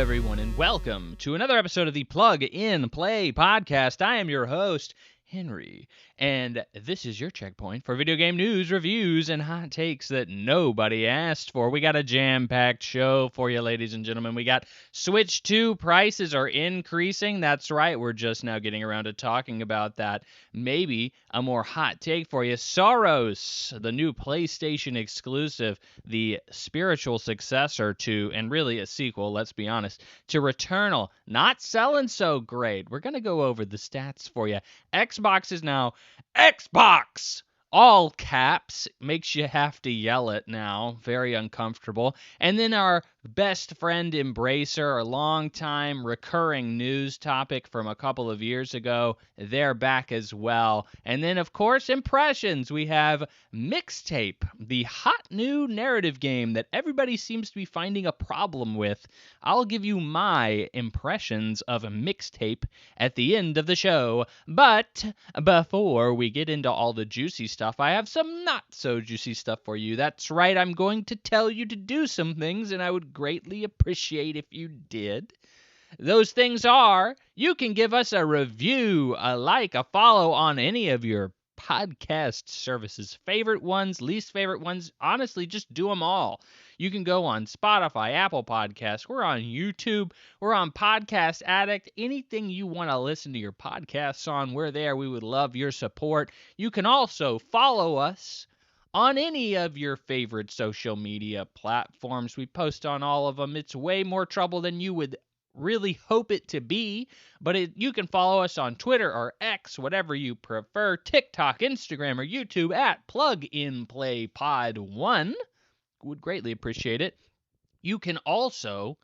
everyone, and welcome to another episode of the Plug in Play podcast. I am your host, Henry, and this is your checkpoint for video game news, reviews, and hot takes that nobody asked for. We got a jam-packed show for you, ladies and gentlemen. We got Switch 2 prices are increasing. That's right, we're just now getting around to talking about that. Maybe a more hot take for you. Saros, the new PlayStation exclusive, the spiritual successor to, and really a sequel, let's be honest, to Returnal. Not selling so great. We're going to go over the stats for you. Xbox is now Xbox! All caps. Makes you have to yell it now. Very uncomfortable. And then our best friend Embracer, our longtime recurring news topic from a couple of years ago. They're back as well. And then, of course, impressions. We have Mixtape, the hot new narrative game that everybody seems to be finding a problem with. I'll give you my impressions of Mixtape at the end of the show. But before we get into all the juicy stuff, I have some not so juicy stuff for you. That's right, I'm going to tell you to do some things, and I would greatly appreciate if you did. Those things are, you can give us a review, a like, a follow on any of your podcast services. Favorite ones, least favorite ones, honestly, just do them all. You can go on Spotify, Apple Podcasts, we're on YouTube, we're on Podcast Addict, anything you want to listen to your podcasts on, we're there. We would love your support. You can also follow us on any of your favorite social media platforms. We post on all of them. It's way more trouble than you would really hope it to be, but you can follow us on Twitter or X, whatever you prefer, TikTok, Instagram, or YouTube at PlugInPlayPod1. Would greatly appreciate it. You can also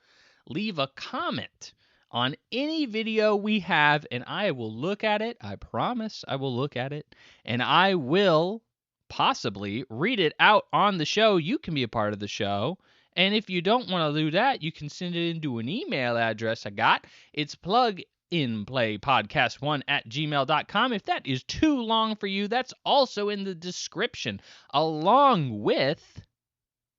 leave a comment on any video we have, and I will look at it. I promise I will look at it, and I will possibly read it out on the show. You can be a part of the show. And if you don't want to do that, you can send it into an email address I got. It's pluginplaypodcast1@gmail.com. If that is too long for you, that's also in the description, along with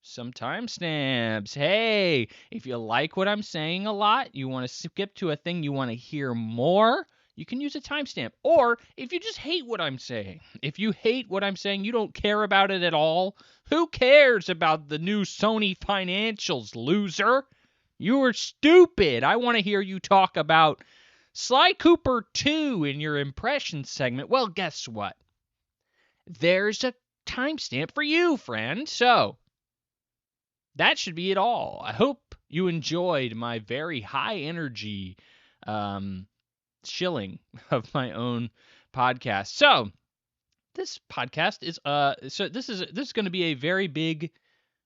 some timestamps. Hey, if you like what I'm saying a lot, you want to skip to a thing you want to hear more, you can use a timestamp. Or if you just hate what I'm saying, if you hate what I'm saying, you don't care about it at all, who cares about the new Sony financials, loser? You are stupid. I want to hear you talk about Sly Cooper 2 in your impression segment. Well, guess what? There's a timestamp for you, friend. So that should be it all. I hope you enjoyed my very high energy shilling of my own podcast. So this podcast is this is going to be a very big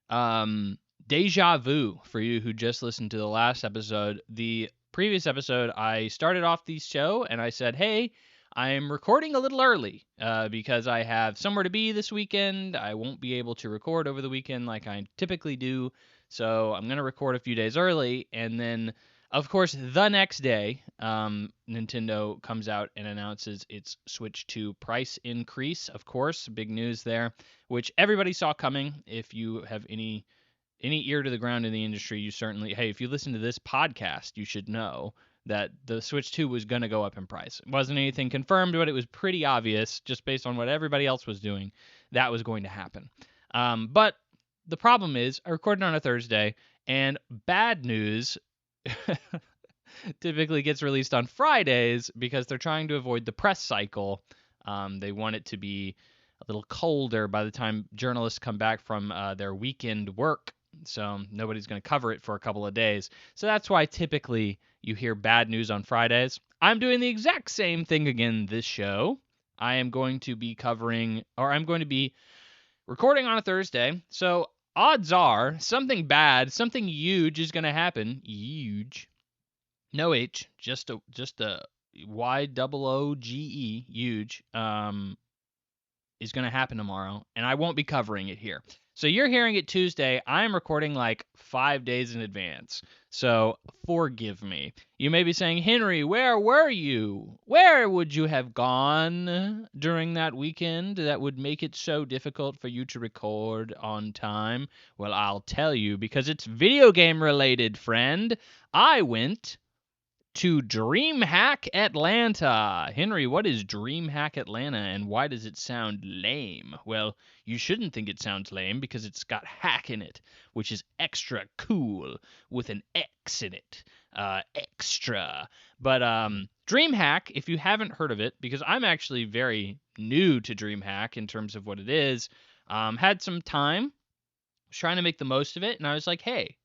deja vu for you who just listened to the last episode. The previous episode, I started off the show and I said, hey, I'm recording a little early because I have somewhere to be this weekend. I won't be able to record over the weekend like I typically do, so I'm going to record a few days early. And then, of course, the next day, Nintendo comes out and announces its Switch 2 price increase. Of course, big news there, which everybody saw coming. If you have any ear to the ground in the industry, you certainly, hey, if you listen to this podcast, you should know that the Switch 2 was going to go up in price. It wasn't anything confirmed, but it was pretty obvious, just based on what everybody else was doing, that was going to happen. But the problem is, I recorded on a Thursday, and bad news typically gets released on Fridays because they're trying to avoid the press cycle. They want it to be a little colder by the time journalists come back from their weekend work, so nobody's going to cover it for a couple of days. So that's why typically you hear bad news on Fridays. I'm doing the exact same thing again this show. I am going to be I'm going to be recording on a Thursday, so odds are something bad, something huge is going to happen. Huge. No H, just a YOOGE, huge, is going to happen tomorrow, and I won't be covering it here. So you're hearing it Tuesday. I'm recording like 5 days in advance. So forgive me. You may be saying, Henry, where were you? Where would you have gone during that weekend that would make it so difficult for you to record on time? Well, I'll tell you, because it's video game related, friend. I went to DreamHack Atlanta. Henry, what is DreamHack Atlanta and why does it sound lame? Well, you shouldn't think it sounds lame because it's got hack in it, which is extra cool with an X in it. Extra. But DreamHack, if you haven't heard of it, because I'm actually very new to DreamHack in terms of what it is, had some time, was trying to make the most of it, and I was like, hey,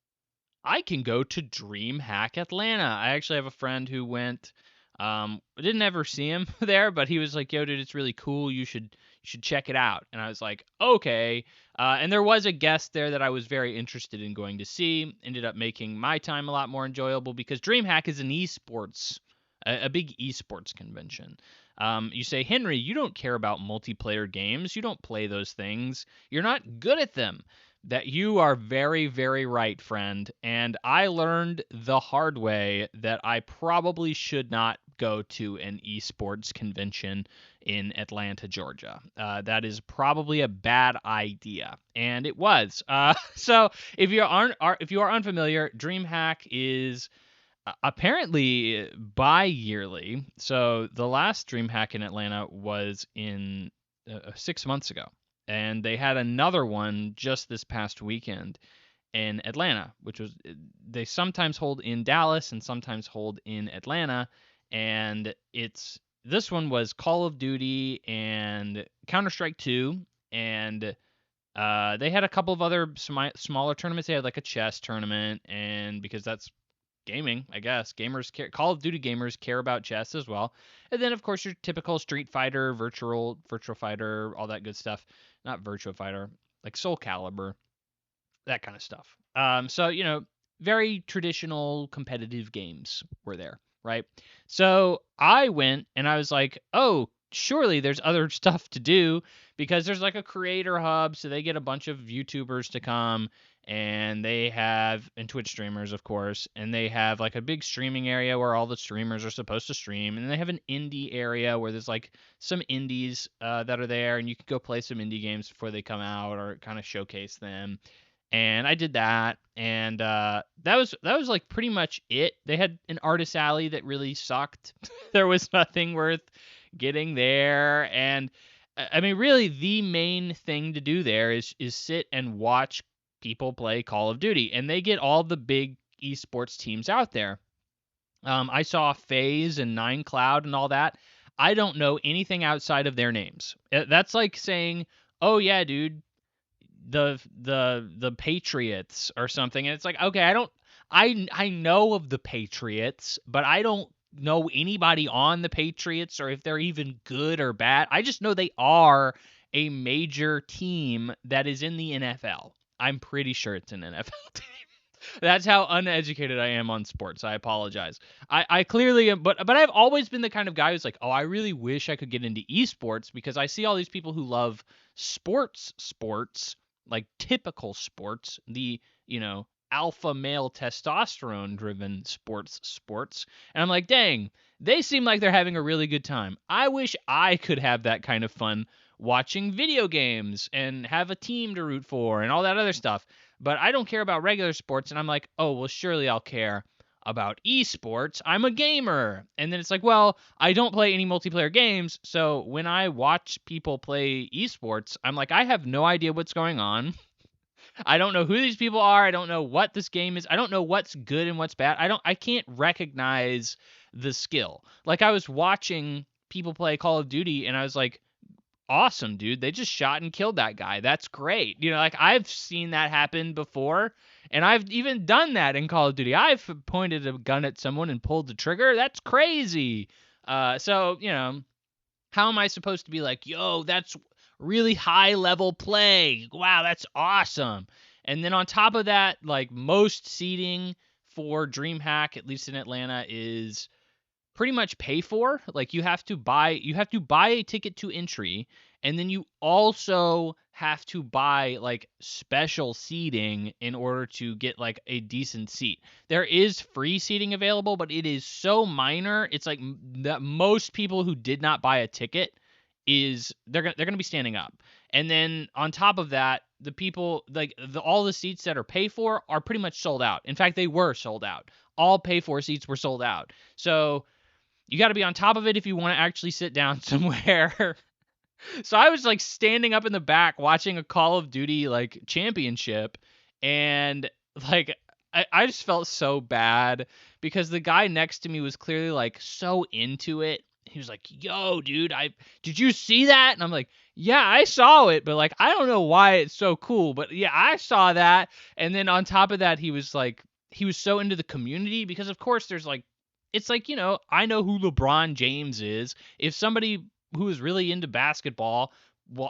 I can go to DreamHack Atlanta. I actually have a friend who went. I didn't ever see him there, but he was like, "Yo, dude, it's really cool. You should check it out." And I was like, "Okay." And there was a guest there that I was very interested in going to see. Ended up making my time a lot more enjoyable because DreamHack is an esports, a big esports convention. You say, Henry, you don't care about multiplayer games. You don't play those things. You're not good at them. That you are very, very right, friend. And I learned the hard way that I probably should not go to an esports convention in Atlanta, Georgia. That is probably a bad idea, and it was. So if you are unfamiliar, DreamHack is apparently bi-yearly. So the last DreamHack in Atlanta was in 6 months ago, and they had another one just this past weekend in Atlanta, which was they sometimes hold in Dallas and sometimes hold in Atlanta, and this one was Call of Duty and Counter-Strike 2, and they had a couple of other smaller tournaments. They had like a chess tournament, and because that's gaming, I guess. Call of Duty gamers care about chess as well. And then of course your typical Street Fighter, Virtual Fighter, all that good stuff. Not Virtua Fighter, like Soul Calibur, that kind of stuff. So very traditional competitive games were there, right? So I went and I was like, oh, surely there's other stuff to do because there's like a creator hub, so they get a bunch of YouTubers to come and and Twitch streamers, of course, and they have like a big streaming area where all the streamers are supposed to stream, and they have an indie area where there's like some indies that are there, and you can go play some indie games before they come out or kind of showcase them. And I did that, and that was like pretty much it. They had an artist alley that really sucked. There was nothing worth getting there, and I mean, really, the main thing to do there is sit and watch people play Call of Duty, and they get all the big esports teams out there. I saw FaZe and Nine Cloud and all that. I don't know anything outside of their names. That's like saying, "Oh yeah, dude, the Patriots or something," and it's like, okay, I know of the Patriots, but I don't know anybody on the Patriots or if they're even good or bad. I just know they are a major team that is in the NFL. I'm pretty sure it's an NFL team. That's how uneducated I am on sports. I apologize. I clearly am, but I've always been the kind of guy who's like, oh, I really wish I could get into esports because I see all these people who love sports, like typical sports, the, alpha male testosterone driven sports. And I'm like, dang, they seem like they're having a really good time. I wish I could have that kind of fun watching video games and have a team to root for and all that other stuff. But I don't care about regular sports. And I'm like, oh, well, surely I'll care about esports. I'm a gamer. And then it's like, well, I don't play any multiplayer games. So when I watch people play esports, I'm like, I have no idea what's going on. I don't know who these people are. I don't know what this game is. I don't know what's good and what's bad. I can't recognize the skill. Like I was watching people play Call of Duty and I was like, awesome, dude. They just shot and killed that guy. That's great. Like I've seen that happen before, and I've even done that in Call of Duty. I've pointed a gun at someone and pulled the trigger. That's crazy. So, how am I supposed to be like, yo, that's really high level play. Wow, that's awesome. And then on top of that, like most seating for DreamHack, at least in Atlanta, is pretty much pay for. Like you have to buy a ticket to entry, and then you also have to buy like special seating in order to get like a decent seat. There is free seating available, but it is so minor. It's like that most people who did not buy a ticket is they're gonna be standing up. And then on top of that, the people like all the seats that are pay for are pretty much sold out. In fact, they were sold out. All pay for seats were sold out. So you got to be on top of it if you want to actually sit down somewhere. So I was like standing up in the back watching a Call of Duty like championship, and like I just felt so bad because the guy next to me was clearly like so into it. He was like, "Yo, dude, I did you see that?" And I'm like, "Yeah, I saw it, but like I don't know why it's so cool, but yeah, I saw that." And then on top of that, he was like he was so into the community because of course there's like it's like, I know who LeBron James is. If somebody who is really into basketball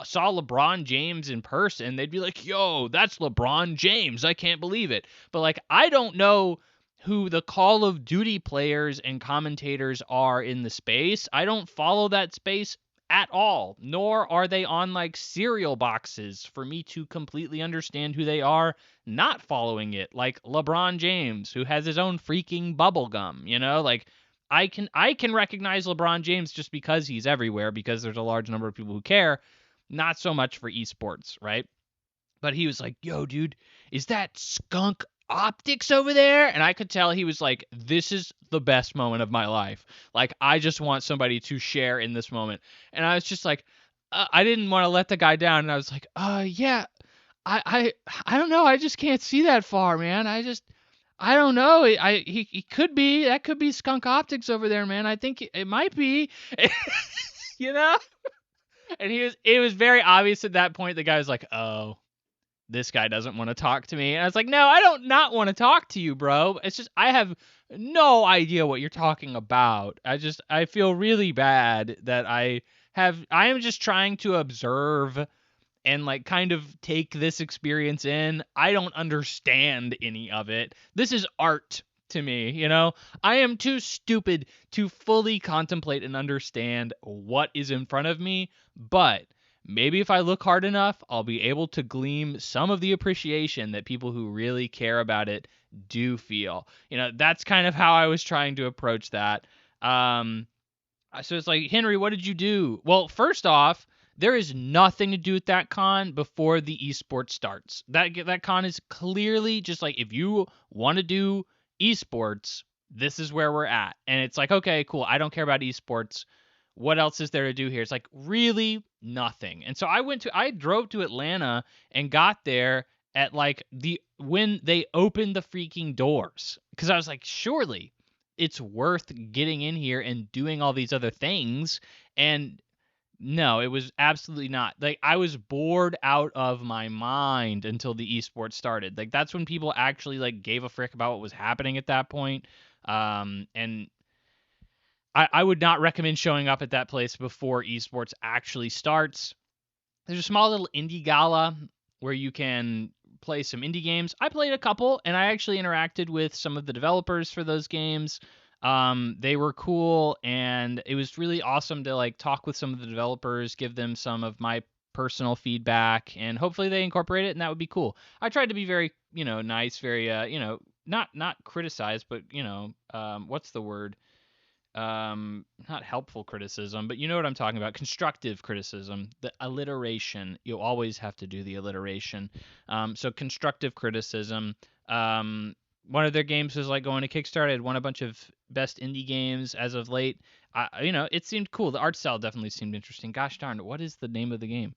saw LeBron James in person, they'd be like, "Yo, that's LeBron James. I can't believe it." But like I don't know who the Call of Duty players and commentators are in the space. I don't follow that space at all, nor are they on like cereal boxes for me to completely understand who they are not following it. Like LeBron James, who has his own freaking bubble gum, like I can recognize LeBron James just because he's everywhere because there's a large number of people who care, not so much for esports, right? But he was like, "Yo, dude, is that skunk optics over there?" And I could tell he was like, "This is the best moment of my life. Like, I just want somebody to share in this moment." And I was just like, I didn't want to let the guy down. And I was like, yeah, I don't know. I just can't see that far, man. I don't know. He could be, that could be skunk optics over there, man. I think it might be, you know? And it was very obvious at that point. The guy was like, "Oh, this guy doesn't want to talk to me." And I was like, "No, I don't not want to talk to you, bro. It's just I have no idea what you're talking about. I feel really bad that I am just trying to observe and like kind of take this experience in. I don't understand any of it. This is art to me. I am too stupid to fully contemplate and understand what is in front of me, but maybe if I look hard enough, I'll be able to glean some of the appreciation that people who really care about it do feel. That's kind of how I was trying to approach that. So it's like, "Henry, what did you do?" Well, first off, there is nothing to do with that con before the esports starts. That con is clearly just like, if you want to do esports, this is where we're at. And it's like, okay, cool. I don't care about esports. What else is there to do here? It's like really nothing. And so I drove to Atlanta and got there at like when they opened the freaking doors, because I was like, surely it's worth getting in here and doing all these other things. And no, it was absolutely not. Like, I was bored out of my mind until the esports started. Like, that's when people actually like gave a frick about what was happening at that point. And I would not recommend showing up at that place before esports actually starts. There's a small little indie gala where you can play some indie games. I played a couple, and I actually interacted with some of the developers for those games. They were cool, and it was really awesome to like talk with some of the developers, give them some of my personal feedback, and hopefully they incorporate it, and that would be cool. I tried to be very, nice, very, not criticize, but what's the word? Not helpful criticism, but you know what I'm talking about. Constructive criticism. The alliteration. You always have to do the alliteration. So constructive criticism. One of their games was like going to Kickstarter. It won a bunch of best indie games as of late. It seemed cool. The art style definitely seemed interesting. Gosh darn, what is the name of the game?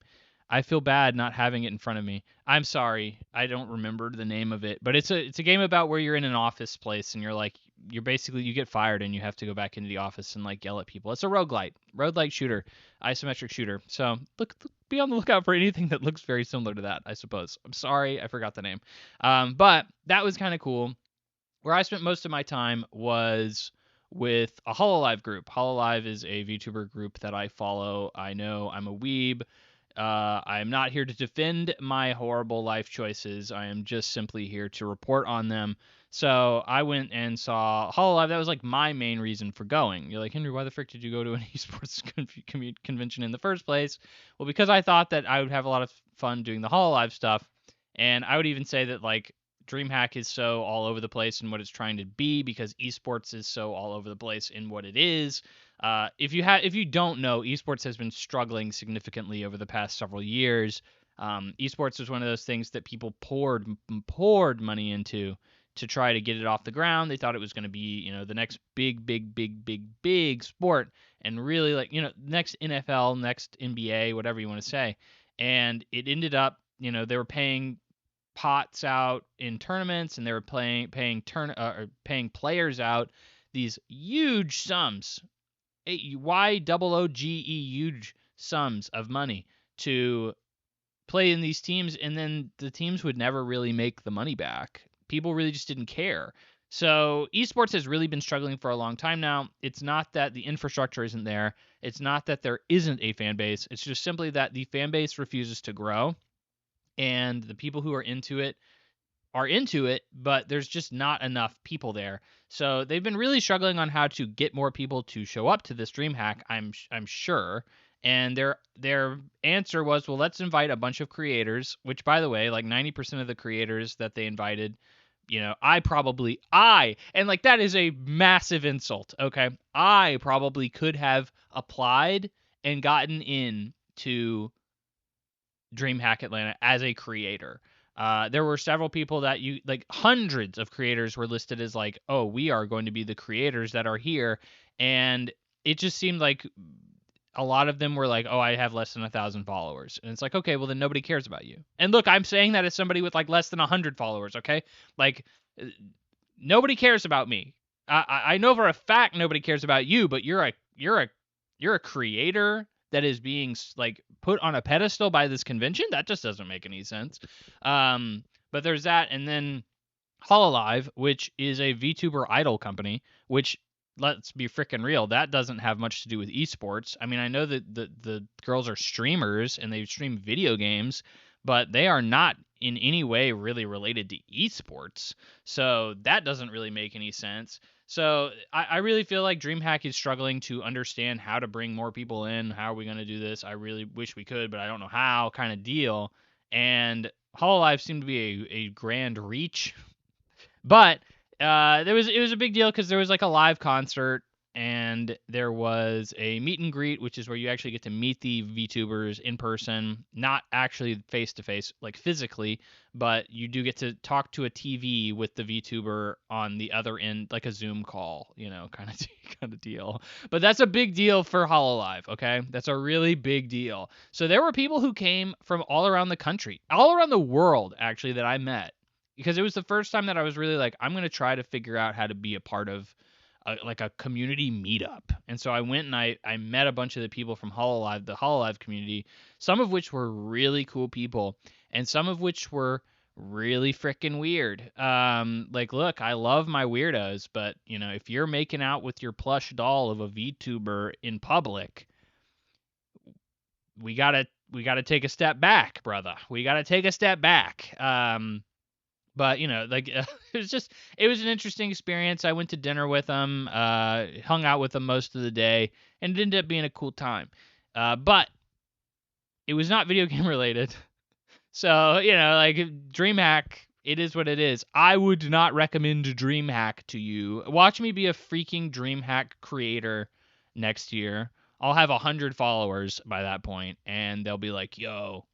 I feel bad not having it in front of me. I'm sorry, I don't remember the name of it, but it's a game about where you're in an office place and you're basically you get fired and you have to go back into the office and like yell at people. It's a roguelite shooter, isometric shooter. So be on the lookout for anything that looks very similar to that, I suppose. I'm sorry, I forgot the name. But that was kind of cool. Where I spent most of my time was with a Hololive group. Hololive is a VTuber group that I follow. I know I'm a weeb. I am not here to defend my horrible life choices. I am just simply here to report on them So I went and saw Hololive. That was like my main reason for going. You're like, Henry, why the frick did you go to an esports convention in the first place? Well, because I thought that I would have a lot of fun doing the Hololive stuff. And I would even say that like DreamHack is so all over the place in what it's trying to be because esports is so all over the place in what it is. If you don't know, esports has been struggling significantly over the past several years. Esports was one of those things that people poured money into to try to get it off the ground. They thought it was going to be, the next big sport, and really like, next NFL, next NBA, whatever you want to say. And it ended up, they were paying pots out in tournaments, and they were paying players out these huge sums, huge sums of money to play in these teams, and then the teams would never really make the money back. People really just didn't care. So esports has really been struggling for a long time now. It's not that the infrastructure isn't there. It's not that there isn't a fan base. It's just simply that the fan base refuses to grow, and the people who are into it, but there's just not enough people there. So they've been really struggling on how to get more people to show up to this DreamHack, I'm sure. And their answer was, well, let's invite a bunch of creators, which by the way, like 90% of the creators that they invited, and like that is a massive insult, okay? I probably could have applied and gotten in to DreamHack Atlanta as a creator. There were several people that hundreds of creators were listed as like, oh, we are going to be the creators that are here. And it just seemed like a lot of them were like, oh, I have less than 1,000 followers. And it's like, okay, well then nobody cares about you. And look, I'm saying that as somebody with like less than 100 followers, okay? Like, nobody cares about me. I know for a fact nobody cares about you, but you're a creator that is being like put on a pedestal by this convention. That just doesn't make any sense. But there's that, and then Hololive, which is a VTuber idol company, which, let's be freaking real, that doesn't have much to do with esports. I mean, I know that the girls are streamers and they stream video games, but they are not in any way really related to esports. So that doesn't really make any sense. So I really feel like DreamHack is struggling to understand how to bring more people in. How are we going to do this? I really wish we could, but I don't know how, kind of deal. And Hololive seemed to be a grand reach. But it was a big deal because there was like a live concert, and there was a meet and greet, which is where you actually get to meet the VTubers in person, not actually face to face, like physically, but you do get to talk to a TV with the VTuber on the other end, like a Zoom call, kind of deal. But that's a big deal for Hololive, okay? That's a really big deal. So there were people who came from all around the country, all around the world, actually, that I met, because it was the first time that I was really like, I'm going to try to figure out how to be a part of a community meetup. And so I went and I met a bunch of the people from Hololive, the Hololive community, some of which were really cool people, and some of which were really freaking weird. Like, look, I love my weirdos, but, if you're making out with your plush doll of a VTuber in public, we gotta take a step back, brother. We gotta take a step back. But it was an interesting experience. I went to dinner with them, hung out with them most of the day, and it ended up being a cool time. But it was not video game related. So, like DreamHack, it is what it is. I would not recommend DreamHack to you. Watch me be a freaking DreamHack creator next year. I'll have 100 followers by that point, and they'll be like, yo,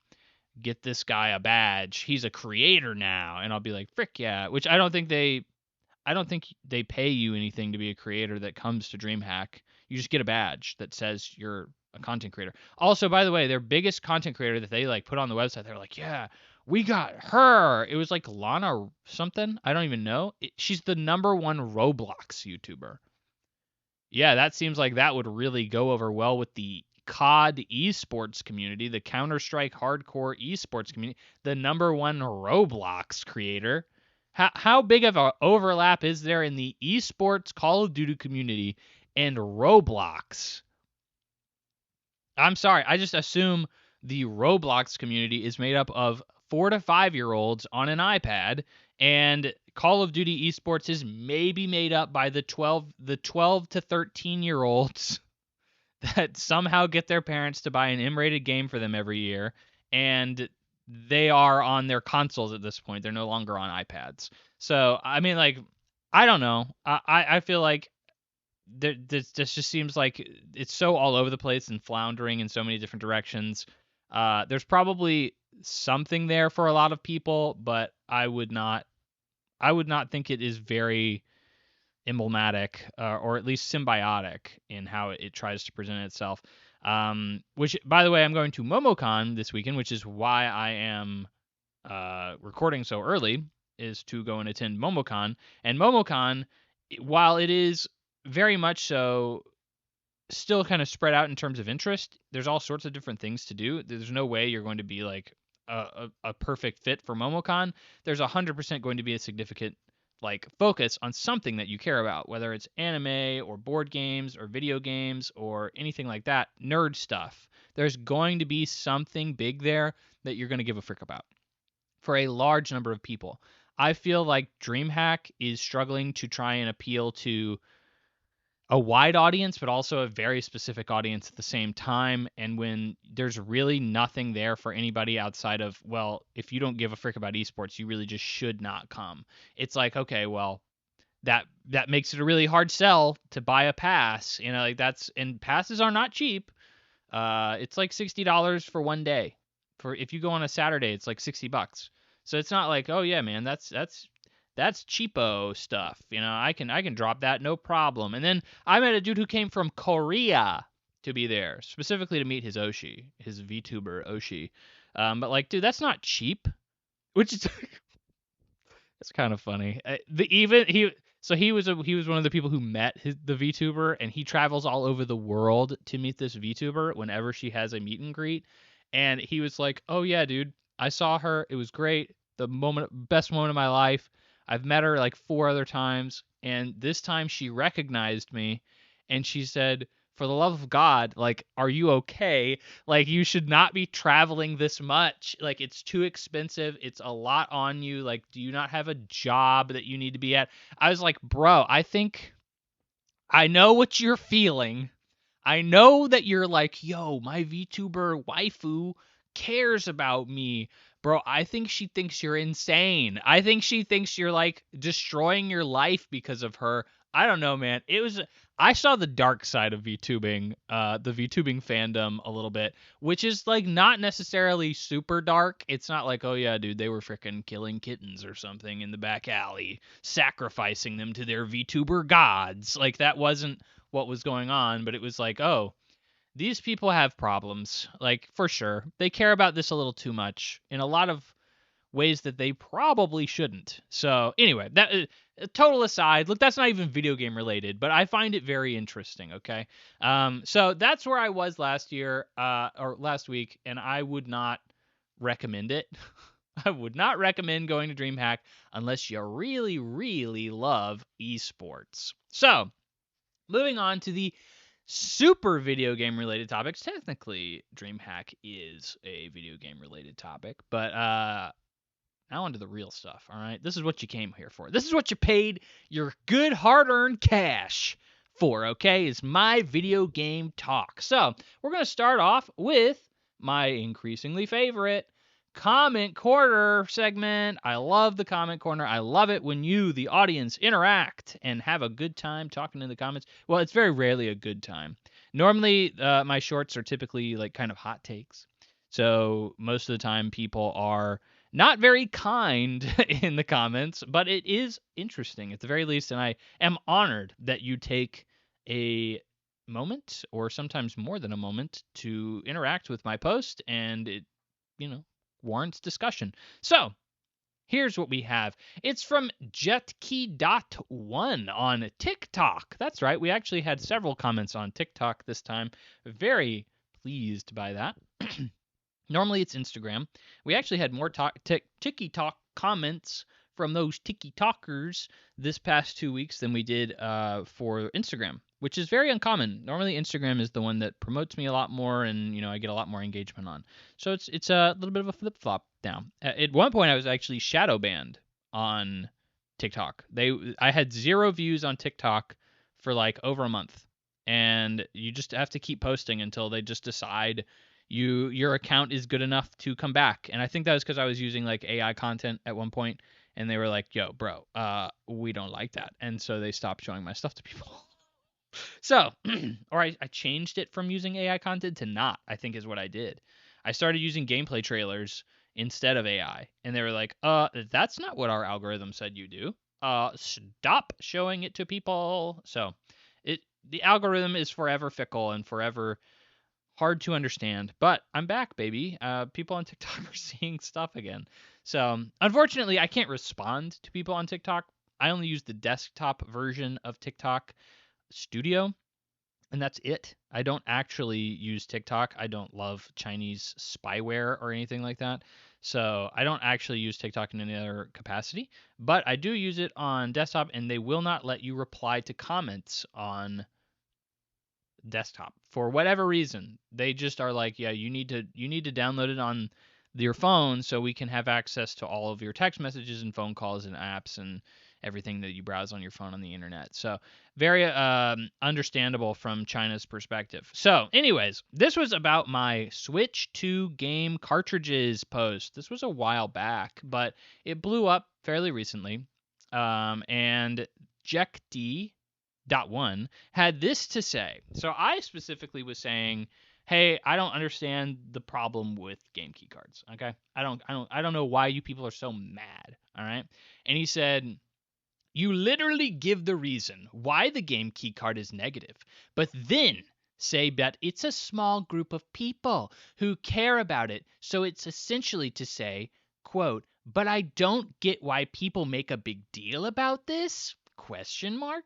get this guy a badge. He's a creator now. And I'll be like, frick yeah. Which I don't think they pay you anything to be a creator that comes to DreamHack. You just get a badge that says you're a content creator. Also, by the way, their biggest content creator that they like put on the website, they're like, yeah, we got her. It was like Lana something. I don't even know. She's the #1 Roblox YouTuber. Yeah, that seems like that would really go over well with the COD esports community, the Counter-Strike hardcore esports community, the #1 Roblox creator. How big of an overlap is there in the esports Call of Duty community and Roblox? I'm sorry, I just assume the Roblox community is made up of 4 to 5 year olds on an iPad, and Call of Duty esports is maybe made up by the 12 to 13-year-olds that somehow get their parents to buy an M-rated game for them every year, and they are on their consoles at this point. They're no longer on iPads. So, I mean, like, I don't know. I feel like this just seems like it's so all over the place and floundering in so many different directions. There's probably something there for a lot of people, but I would not think it is very emblematic or at least symbiotic in how it tries to present itself. Which, by the way, I'm going to MomoCon this weekend, which is why I am recording so early, is to go and attend MomoCon. And MomoCon, while it is very much so still kind of spread out in terms of interest, there's all sorts of different things to do. There's no way you're going to be like a perfect fit for MomoCon. There's 100% going to be a significant like focus on something that you care about, whether it's anime or board games or video games or anything like that, nerd stuff. There's going to be something big there that you're going to give a frick about for a large number of people. I feel like DreamHack is struggling to try and appeal to a wide audience, but also a very specific audience at the same time. And when there's really nothing there for anybody outside of, well, if you don't give a frick about esports, you really just should not come. It's like, okay, well, that makes it a really hard sell to buy a pass. You know, like and passes are not cheap. It's like $60 for one day. For if you go on a Saturday, it's like $60. So it's not like, oh yeah, man, that's cheapo stuff. You know, I can drop that no problem. And then I met a dude who came from Korea to be there, specifically to meet his VTuber Oshi. But like, dude, that's not cheap. Which is it's kind of funny. He was one of the people who met the VTuber, and he travels all over the world to meet this VTuber whenever she has a meet and greet. And he was like, "Oh yeah, dude, I saw her. It was great. Best moment of my life. I've met her like 4 other times, and this time she recognized me, and she said, 'For the love of God, like, are you okay? Like, you should not be traveling this much. Like, it's too expensive. It's a lot on you. Like, do you not have a job that you need to be at?'" I was like, "Bro, I think I know what you're feeling. I know that you're like, yo, my VTuber waifu cares about me. Bro, I think she thinks you're insane. I think she thinks you're like destroying your life because of her. I don't know, man. I saw the dark side of VTubing, the VTubing fandom a little bit, which is like not necessarily super dark. It's not like, oh yeah, dude, they were freaking killing kittens or something in the back alley, sacrificing them to their VTuber gods. Like that wasn't what was going on, but it was like, oh, these people have problems, like for sure. They care about this a little too much in a lot of ways that they probably shouldn't. So anyway, that total aside, look, that's not even video game related, but I find it very interesting. Okay, so that's where I was last year or last week, and I would not recommend it. I would not recommend going to DreamHack unless you really, really love esports. So moving on to the super video game related topics. Technically, DreamHack is a video game related topic, but now onto the real stuff. All right, this is what you came here for. This is what you paid your good hard-earned cash for. Okay, is my video game talk. So we're gonna start off with my increasingly favorite comment corner segment. I love the comment corner. I love it when you, the audience, interact and have a good time talking in the comments. Well, it's very rarely a good time. Normally, my shorts are typically like kind of hot takes. So most of the time, people are not very kind in the comments, but it is interesting at the very least. And I am honored that you take a moment, or sometimes more than a moment, to interact with my post, and it, warrants discussion. So here's what we have. It's from Jetkey.1 on TikTok. That's right. We actually had several comments on TikTok this time. Very pleased by that. Normally it's Instagram. We actually had more TikTok comments from those TikTokers this past 2 weeks than we did for Instagram, which is very uncommon. Normally Instagram is the one that promotes me a lot more, and I get a lot more engagement on. So it's a little bit of a flip-flop now. At one point I was actually shadow banned on TikTok. I had 0 views on TikTok for like over a month, and you just have to keep posting until they just decide your account is good enough to come back. And I think that was because I was using like AI content at one point, and they were like, "Yo, bro, we don't like that," and so they stopped showing my stuff to people. So, or I changed it from using AI content to not, I think is what I did. I started using gameplay trailers instead of AI. And they were like, that's not what our algorithm said you do. Stop showing it to people. So the algorithm is forever fickle and forever hard to understand. But I'm back, baby. People on TikTok are seeing stuff again. So unfortunately, I can't respond to people on TikTok. I only use the desktop version of TikTok Studio, and that's it. I don't actually use TikTok. I don't love Chinese spyware or anything like that. So I don't actually use TikTok in any other capacity, but I do use it on desktop, and they will not let you reply to comments on desktop for whatever reason. They just are like, yeah, you need to download it on your phone so we can have access to all of your text messages and phone calls and apps and everything that you browse on your phone on the internet. So very understandable from China's perspective. So anyways, this was about my Switch 2 game cartridges post. This was a while back, but it blew up fairly recently. And Jekd.1 had this to say. So I specifically was saying, hey, I don't understand the problem with game key cards. Okay, I don't know why you people are so mad. All right, and he said, you literally give the reason why the game key card is negative, but then say that it's a small group of people who care about it. So it's essentially to say, quote, but I don't get why people make a big deal about this? Question mark.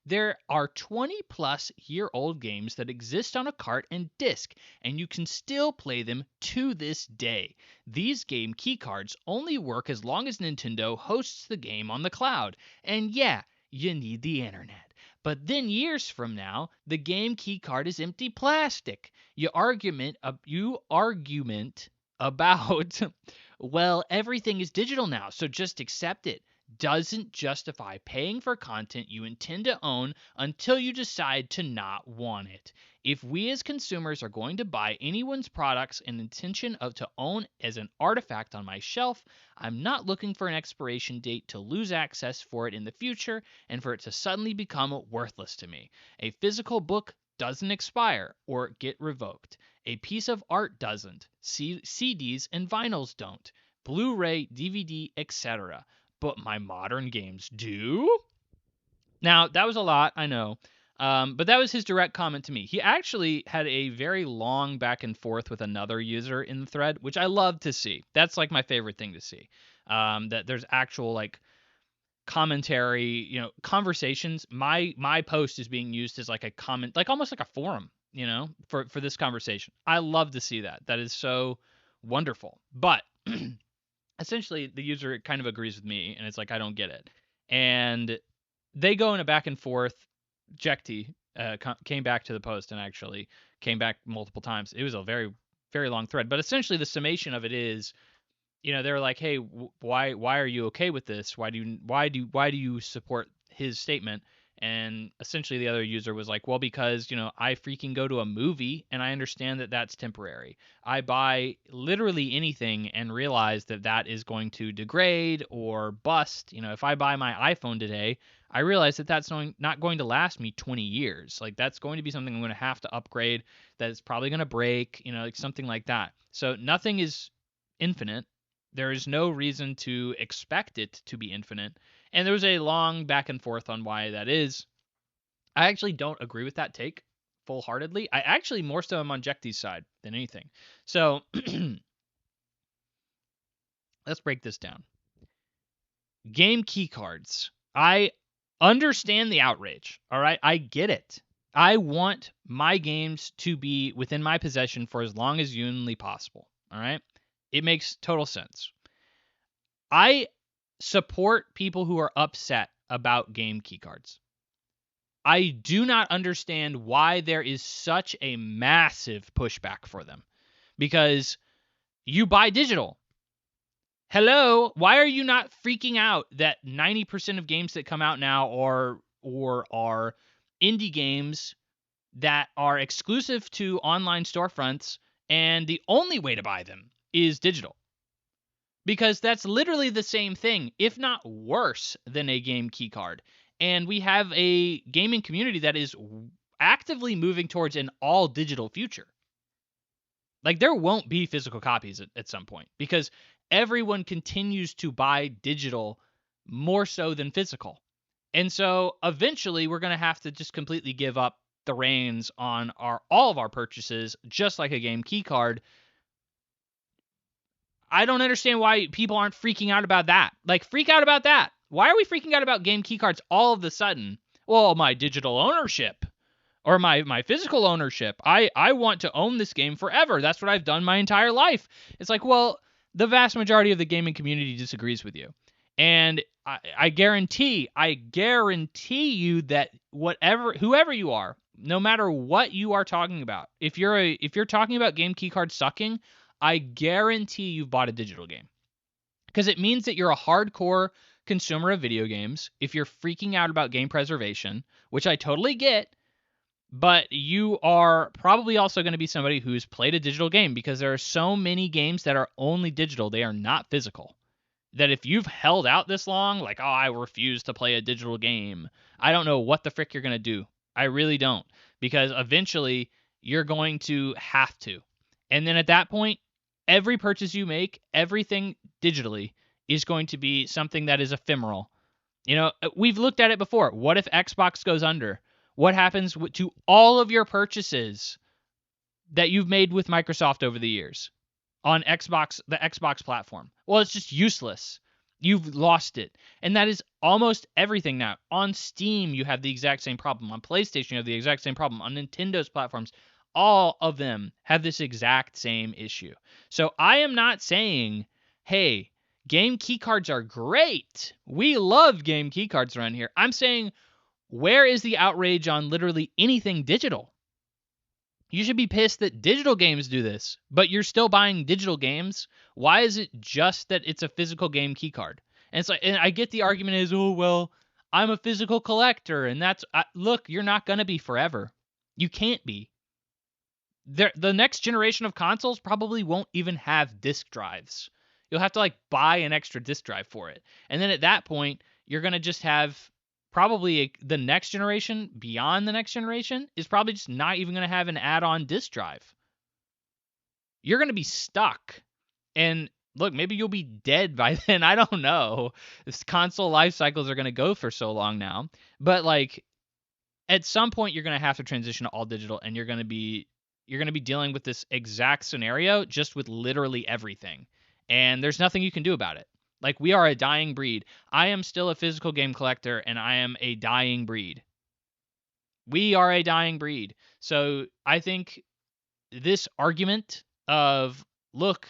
There are 20-plus-year-old games that exist on a cart and disc, and you can still play them to this day. These game keycards only work as long as Nintendo hosts the game on the cloud. And yeah, you need the internet. But then years from now, the game keycard is empty plastic. You argument about, well, everything is digital now, so just accept it. Doesn't justify paying for content you intend to own until you decide to not want it. If we as consumers are going to buy anyone's products in intention of to own as an artifact on my shelf, I'm not looking for an expiration date to lose access for it in the future and for it to suddenly become worthless to me. A physical book doesn't expire or get revoked. A piece of art doesn't. CDs and vinyls don't. Blu-ray, DVD, etc. But my modern games do? Now, that was a lot, I know. But that was his direct comment to me. He actually had a very long back and forth with another user in the thread, which I love to see. That's like my favorite thing to see. That there's actual like commentary, conversations. My post is being used as like a comment, like almost like a forum, for this conversation. I love to see that. That is so wonderful. But essentially the user kind of agrees with me, and it's like, I don't get it. And they go in a back and forth. Jekty came back to the post and actually came back multiple times. It was a very, very long thread, but essentially the summation of it is, they're like, hey, why are you okay with this? Why do you support his statement? And essentially the other user was like, well, because, I freaking go to a movie and I understand that that's temporary. I buy literally anything and realize that that is going to degrade or bust. If I buy my iPhone today, I realize that that's not going to last me 20 years. Like, that's going to be something I'm going to have to upgrade, that it's probably going to break, like something like that. So nothing is infinite. There is no reason to expect it to be infinite. And there was a long back and forth on why that is. I actually don't agree with that take full-heartedly. I actually more so am on Jekty's side than anything. So let's break this down. Game key cards. I understand the outrage. All right, I get it. I want my games to be within my possession for as long as humanly possible. All right, it makes total sense. I support people who are upset about game keycards. I do not understand why there is such a massive pushback for them, because you buy digital. Hello, why are you not freaking out that 90% of games that come out now are indie games that are exclusive to online storefronts, and the only way to buy them is digital? Because that's literally the same thing, if not worse than a game keycard. And we have a gaming community that is actively moving towards an all digital future. Like, there won't be physical copies at some point because everyone continues to buy digital more so than physical. And so eventually we're going to have to just completely give up the reins on all of our purchases, just like a game key card. I don't understand why people aren't freaking out about that. Like, freak out about that. Why are we freaking out about game key cards all of a sudden? Well, my digital ownership or my physical ownership. I want to own this game forever. That's what I've done my entire life. It's like, well, the vast majority of the gaming community disagrees with you. And I guarantee you that whoever you are, no matter what you are talking about, if you're talking about game keycards sucking, I guarantee you've bought a digital game. Because it means that you're a hardcore consumer of video games. If you're freaking out about game preservation, which I totally get, but you are probably also going to be somebody who's played a digital game, because there are so many games that are only digital. They are not physical. That if you've held out this long, like, oh, I refuse to play a digital game, I don't know what the frick you're going to do. I really don't. Because eventually you're going to have to. And then at that point, every purchase you make, everything digitally, is going to be something that is ephemeral. You know, we've looked at it before. What if Xbox goes under? What happens to all of your purchases that you've made with Microsoft over the years on Xbox, the Xbox platform? Well, it's just useless. You've lost it. And that is almost everything now. On Steam, you have the exact same problem. On PlayStation, you have the exact same problem. On Nintendo's platforms, all of them have this exact same issue. So I am not saying, hey, game keycards are great. We love game keycards around here. I'm saying, where is the outrage on literally anything digital? You should be pissed that digital games do this, but you're still buying digital games. Why is it just that it's a physical game keycard? And it's like, and I get the argument is, oh, well, I'm a physical collector, and look, you're not gonna be forever. You can't be. The next generation of consoles probably won't even have disk drives. You'll have to like buy an extra disk drive for it, and then at that point, you're gonna just have probably the next generation, beyond the next generation, is probably just not even going to have an add-on disk drive. You're going to be stuck. And look, maybe you'll be dead by then. I don't know. This console life cycles are going to go for so long now. But like, at some point, you're going to have to transition to all digital, and you're going to be dealing with this exact scenario just with literally everything. And there's nothing you can do about it. Like, we are a dying breed. I am still a physical game collector, and I am a dying breed. We are a dying breed. So I think this argument of, look,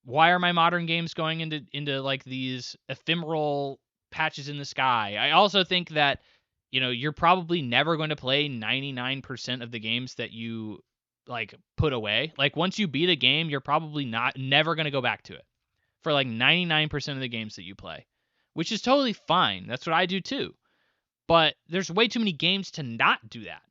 why are my modern games going into like these ephemeral patches in the sky? I also think that, you know, you're probably never going to play 99% of the games that you like put away. Like, once you beat a game, you're probably never going to go back to it for like 99% of the games that you play, which is totally fine. That's what I do too. But there's way too many games to not do that.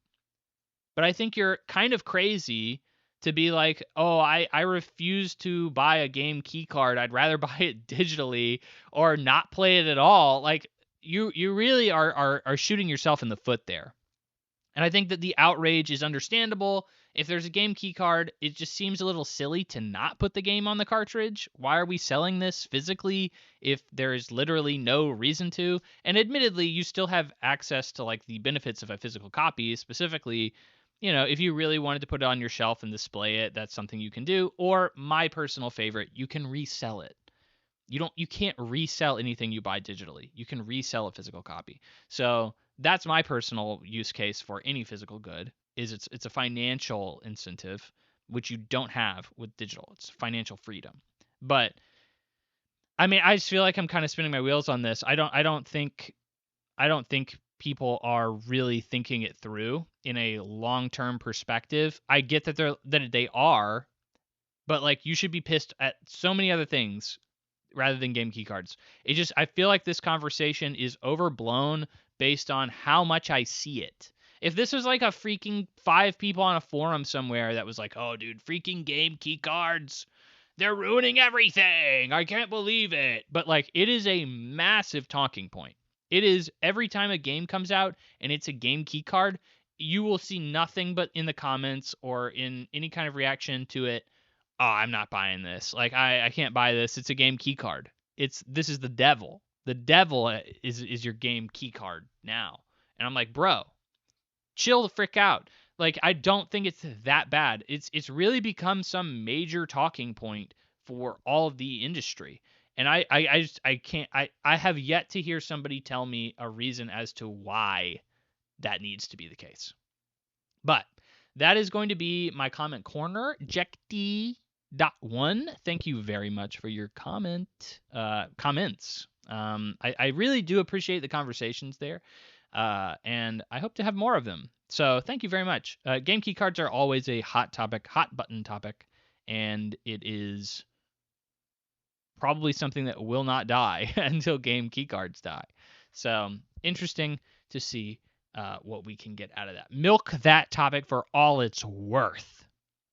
But I think you're kind of crazy to be like, oh, I refuse to buy a game key card. I'd rather buy it digitally or not play it at all. Like, you really are shooting yourself in the foot there. And I think that the outrage is understandable. If there's a game key card, it just seems a little silly to not put the game on the cartridge. Why are we selling this physically if there is literally no reason to? And admittedly, you still have access to like the benefits of a physical copy. Specifically, you know, if you really wanted to put it on your shelf and display it, that's something you can do. Or my personal favorite, you can resell it. You can't resell anything you buy digitally. You can resell a physical copy. So that's my personal use case for any physical good. Is it's a financial incentive, which you don't have with digital. It's financial freedom. But I mean, I just feel like I'm kind of spinning my wheels on this. I don't think people are really thinking it through in a long-term perspective. I get that they are, but like, you should be pissed at so many other things rather than game key cards. I feel like this conversation is overblown based on how much I see it. If this was like a freaking 5 people on a forum somewhere that was like, oh, dude, freaking game key cards, they're ruining everything. I can't believe it. But like, it is a massive talking point. It is every time a game comes out and it's a game key card, you will see nothing but in the comments or in any kind of reaction to it. Oh, I'm not buying this. Like, I can't buy this. It's a game key card. This is the devil. The devil is your game key card now. And I'm like, bro, chill the frick out. Like, I don't think it's that bad. It's really become some major talking point for all of the industry. And I can't I have yet to hear somebody tell me a reason as to why that needs to be the case. But that is going to be my comment corner. Jekty.1, thank you very much for your comments. I really do appreciate the conversations there, and I hope to have more of them. So thank you very much. Game key cards are always a hot topic, hot button topic, and it is probably something that will not die until game key cards die. So interesting to see what we can get out of that. Milk that topic for all it's worth.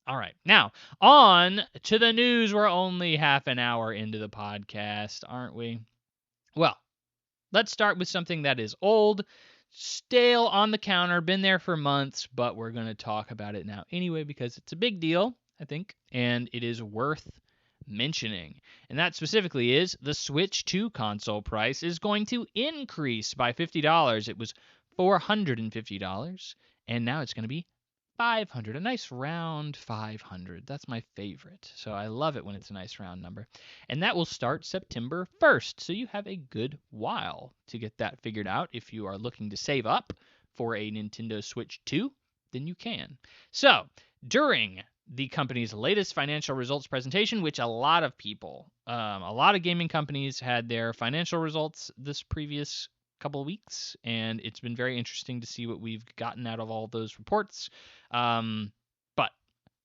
All right. Now, on to the news. We're only half an hour into the podcast, aren't we? Well, let's start with something that is old, stale on the counter, been there for months, but we're going to talk about it now anyway because it's a big deal, I think, and it is worth mentioning. And that specifically is the Switch 2 console price is going to increase by $50. It was $450, and now it's going to be $500, a nice round 500. That's my favorite. So I love it when it's a nice round number. And that will start September 1st. So you have a good while to get that figured out. If you are looking to save up for a Nintendo Switch 2, then you can. So during the company's latest financial results presentation, which a lot of people, a lot of gaming companies had their financial results this previous couple of weeks, and it's been very interesting to see what we've gotten out of all those reports. But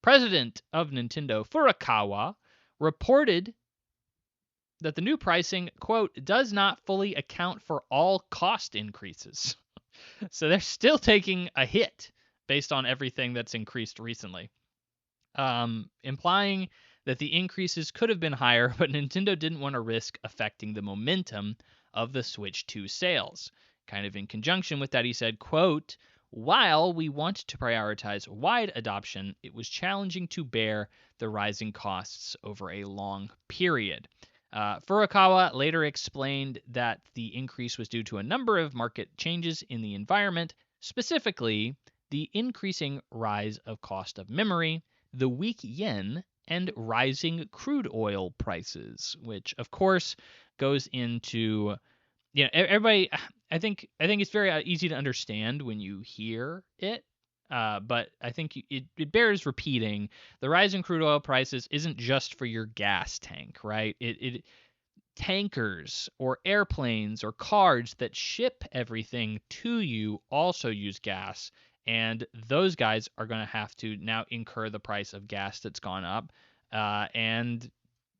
president of Nintendo, Furukawa, reported that the new pricing, quote, does not fully account for all cost increases. So they're still taking a hit based on everything that's increased recently, implying that the increases could have been higher, but Nintendo didn't want to risk affecting the momentum of the Switch 2 sales. Kind of in conjunction with that, he said, quote, while we want to prioritize wide adoption, it was challenging to bear the rising costs over a long period. Furukawa later explained that the increase was due to a number of market changes in the environment, specifically the increasing rise of cost of memory, the weak yen, and rising crude oil prices, which of course goes into, everybody. I think it's very easy to understand when you hear it, but I think it bears repeating. The rise in crude oil prices isn't just for your gas tank, right? It tankers or airplanes or cars that ship everything to you also use gas, and those guys are going to have to now incur the price of gas that's gone up, and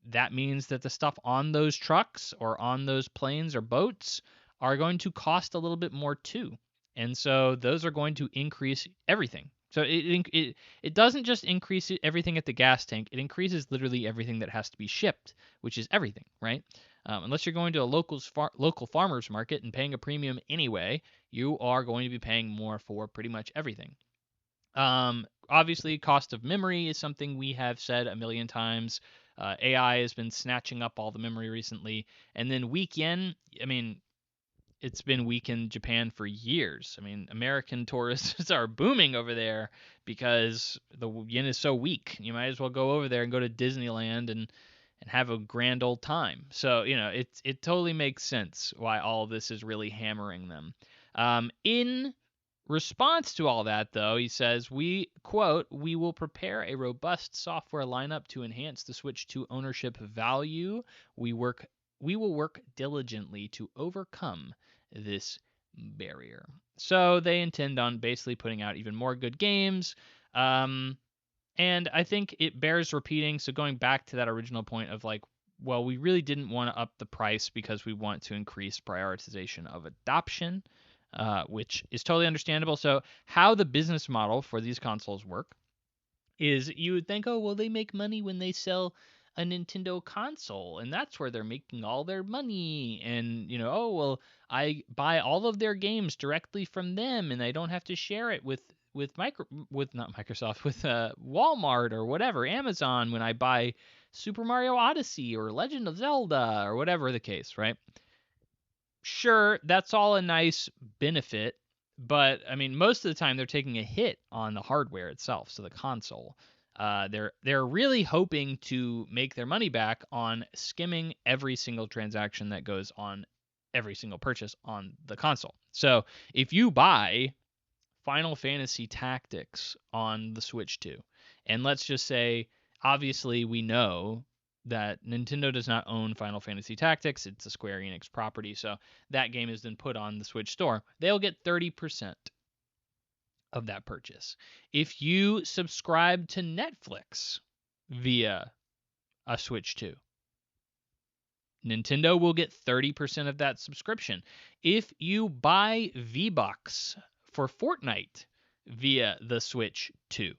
that means that the stuff on those trucks or on those planes or boats are going to cost a little bit more too. And so those are going to increase everything. So it doesn't just increase everything at the gas tank. It increases literally everything that has to be shipped, which is everything, right? Unless you're going to a local farmer's market and paying a premium anyway, you are going to be paying more for pretty much everything. Obviously, cost of memory is something we have said a million times. AI has been snatching up all the memory recently. And then weak yen, I mean, it's been weak in Japan for years. I mean, American tourists are booming over there because the yen is so weak. You might as well go over there and go to Disneyland and have a grand old time. So, it totally makes sense why all of this is really hammering them. In response to all that, though, he says, we will prepare a robust software lineup to enhance the Switch 2 ownership value. We will work diligently to overcome this barrier. So they intend on basically putting out even more good games. And I think it bears repeating. So going back to that original point of like, well, we really didn't want to up the price because we want to increase prioritization of adoption, which is totally understandable. So how the business model for these consoles work is you would think, oh, well, they make money when they sell a Nintendo console, and that's where they're making all their money. And, oh, well, I buy all of their games directly from them, and I don't have to share it with not Microsoft, with Walmart or whatever, Amazon, when I buy Super Mario Odyssey or Legend of Zelda or whatever the case, right? Sure, that's all a nice benefit, but I mean, most of the time they're taking a hit on the hardware itself, so the console. They're really hoping to make their money back on skimming every single transaction that goes on every single purchase on the console. So if you buy Final Fantasy Tactics on the Switch 2, and let's just say, obviously, we know that Nintendo does not own Final Fantasy Tactics. It's a Square Enix property, so that game is then put on the Switch store. They'll get 30% of that purchase. If you subscribe to Netflix via a Switch 2, Nintendo will get 30% of that subscription. If you buy V-Bucks for Fortnite via the Switch 2,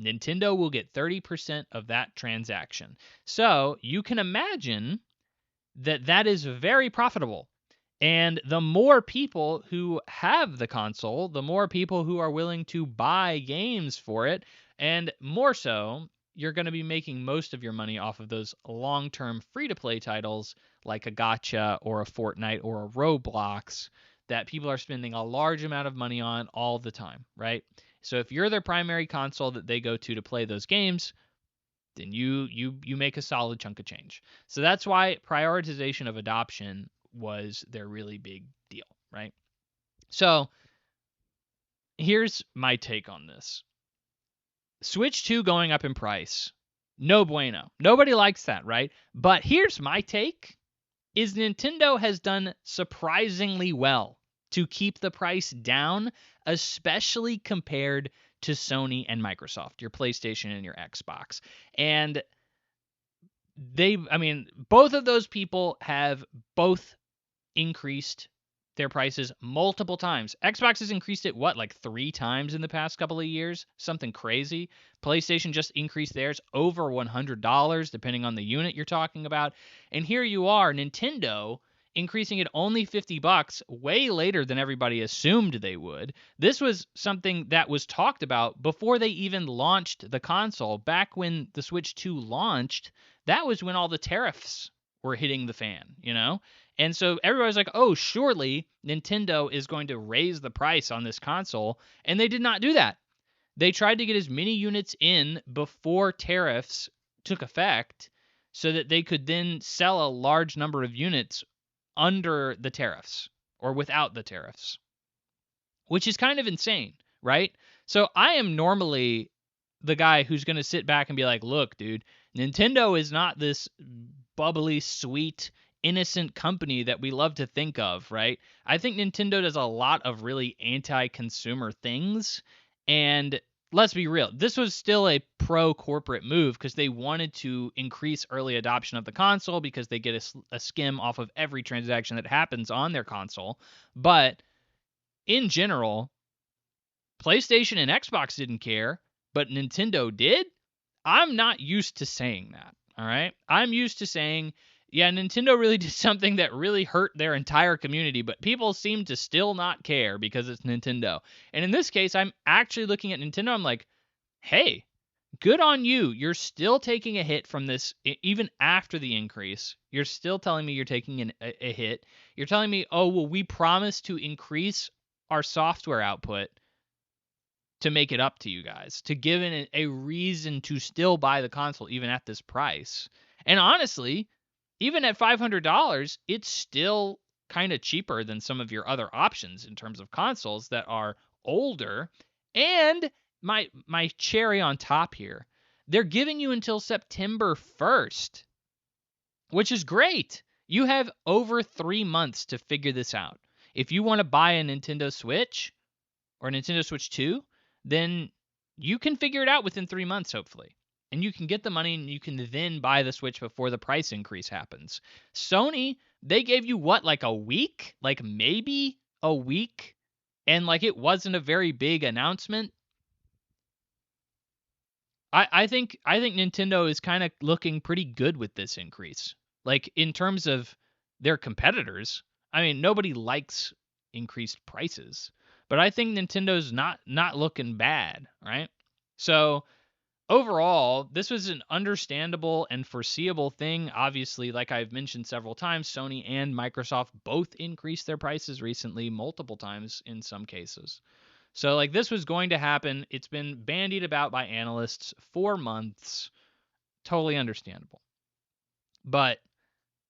Nintendo will get 30% of that transaction. So you can imagine that is very profitable. And the more people who have the console, the more people who are willing to buy games for it. And more so, you're going to be making most of your money off of those long-term free-to-play titles like a Gacha or a Fortnite or a Roblox that people are spending a large amount of money on all the time, right? So if you're their primary console that they go to play those games, then you make a solid chunk of change. So that's why prioritization of adoption was their really big deal, right? So here's my take on this. Switch 2 going up in price. No bueno. Nobody likes that, right? But here's my take is Nintendo has done surprisingly well to keep the price down, especially compared to Sony and Microsoft, your PlayStation and your Xbox. And both of those people have both increased their prices multiple times. Xbox has increased it, like 3 times in the past couple of years? Something crazy. PlayStation just increased theirs over $100, depending on the unit you're talking about. And here you are, Nintendo, increasing it only $50, way later than everybody assumed they would. This was something that was talked about before they even launched the console. Back when the Switch 2 launched, that was when all the tariffs were hitting the fan, And so everybody's like, oh, surely Nintendo is going to raise the price on this console. And they did not do that. They tried to get as many units in before tariffs took effect so that they could then sell a large number of units under the tariffs or without the tariffs, which is kind of insane, right? So I am normally the guy who's going to sit back and be like, look, dude, Nintendo is not this bubbly, sweet, innocent company that we love to think of, right? I think Nintendo does a lot of really anti-consumer things, and let's be real, this was still a pro-corporate move because they wanted to increase early adoption of the console because they get a skim off of every transaction that happens on their console. But in general, PlayStation and Xbox didn't care, but Nintendo did. I'm not used to saying that, all right? I'm used to saying, yeah, Nintendo really did something that really hurt their entire community, but people seem to still not care because it's Nintendo. And in this case, I'm actually looking at Nintendo, I'm like, hey, good on you. You're still taking a hit from this, even after the increase. You're still telling me you're taking a hit. You're telling me, oh, well, we promised to increase our software output to make it up to you guys, to give it a reason to still buy the console even at this price. And honestly, even at $500, it's still kind of cheaper than some of your other options in terms of consoles that are older. And my cherry on top here, they're giving you until September 1st, which is great. You have over 3 months to figure this out. If you want to buy a Nintendo Switch or Nintendo Switch 2, then you can figure it out within 3 months, hopefully. and you can get the money and you can then buy the Switch before the price increase happens. Sony, they gave you what, like a week? Like maybe a week? And like it wasn't a very big announcement. I think Nintendo is kind of looking pretty good with this increase. Like in terms of their competitors, I mean nobody likes increased prices, but I think Nintendo's not looking bad, right? So overall, this was an understandable and foreseeable thing. Obviously, like I've mentioned several times, Sony and Microsoft both increased their prices recently, multiple times in some cases. So, like, this was going to happen. It's been bandied about by analysts for months. Totally understandable. But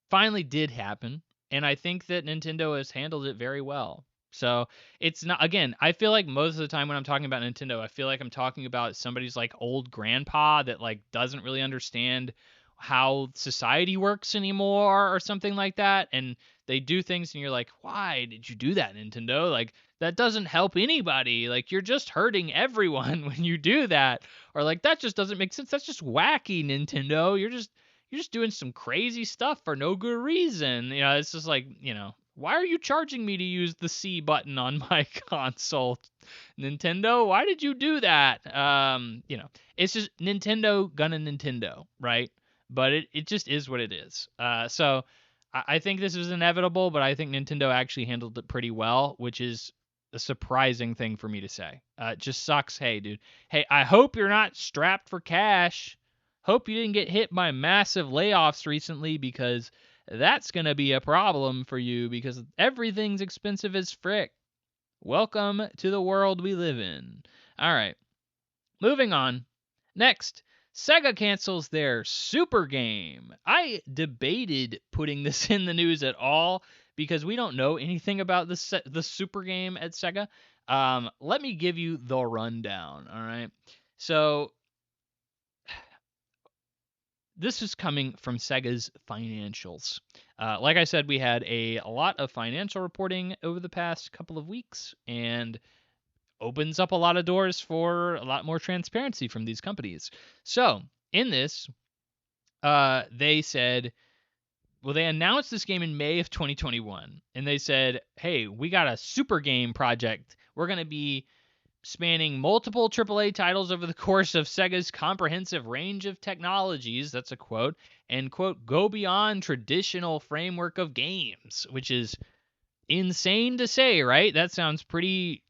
finally did happen. And I think that Nintendo has handled it very well. So it's not, again, I feel like most of the time when I'm talking about Nintendo, I feel like I'm talking about somebody's like old grandpa that like doesn't really understand how society works anymore or something like that. And they do things and you're like, why did you do that, Nintendo? Like, that doesn't help anybody. Like, you're just hurting everyone when you do that. Or like, that just doesn't make sense. That's just wacky, Nintendo. You're just doing some crazy stuff for no good reason. It's just like, why are you charging me to use the C button on my console? Nintendo, why did you do that? It's just Nintendo gonna Nintendo, right? But it just is what it is. So I think this is inevitable, but I think Nintendo actually handled it pretty well, which is a surprising thing for me to say. It just sucks. Hey, dude. Hey, I hope you're not strapped for cash. Hope you didn't get hit by massive layoffs recently because that's going to be a problem for you because everything's expensive as frick. Welcome to the world we live in. All right, moving on. Next, Sega cancels their Super Game. I debated putting this in the news at all because we don't know anything about the Super Game at Sega. Let me give you the rundown, all right? So this is coming from Sega's financials. Like I said, we had a lot of financial reporting over the past couple of weeks and opens up a lot of doors for a lot more transparency from these companies. So, in this, they said, well, they announced this game in May of 2021, and they said, hey, we got a super game project. We're going to be spanning multiple AAA titles over the course of Sega's comprehensive range of technologies, that's a quote, and, quote, go beyond traditional framework of games, which is insane to say, right? That sounds pretty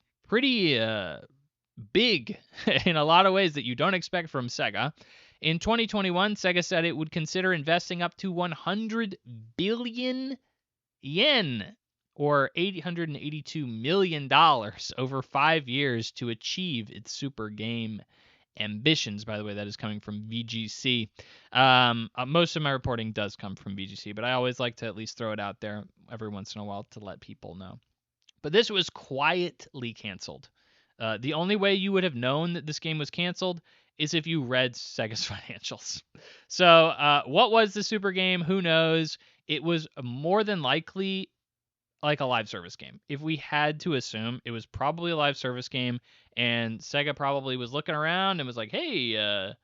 big in a lot of ways that you don't expect from Sega. In 2021, Sega said it would consider investing up to 100 billion yen or $882 million over 5 years to achieve its super game ambitions. By the way, that is coming from VGC. Most of my reporting does come from VGC, but I always like to at least throw it out there every once in a while to let people know. But this was quietly canceled. The only way you would have known that this game was canceled is if you read Sega's financials. So what was the super game? Who knows? It was more than likely like a live service game. If we had to assume, it was probably a live service game, and Sega probably was looking around and was like, hey,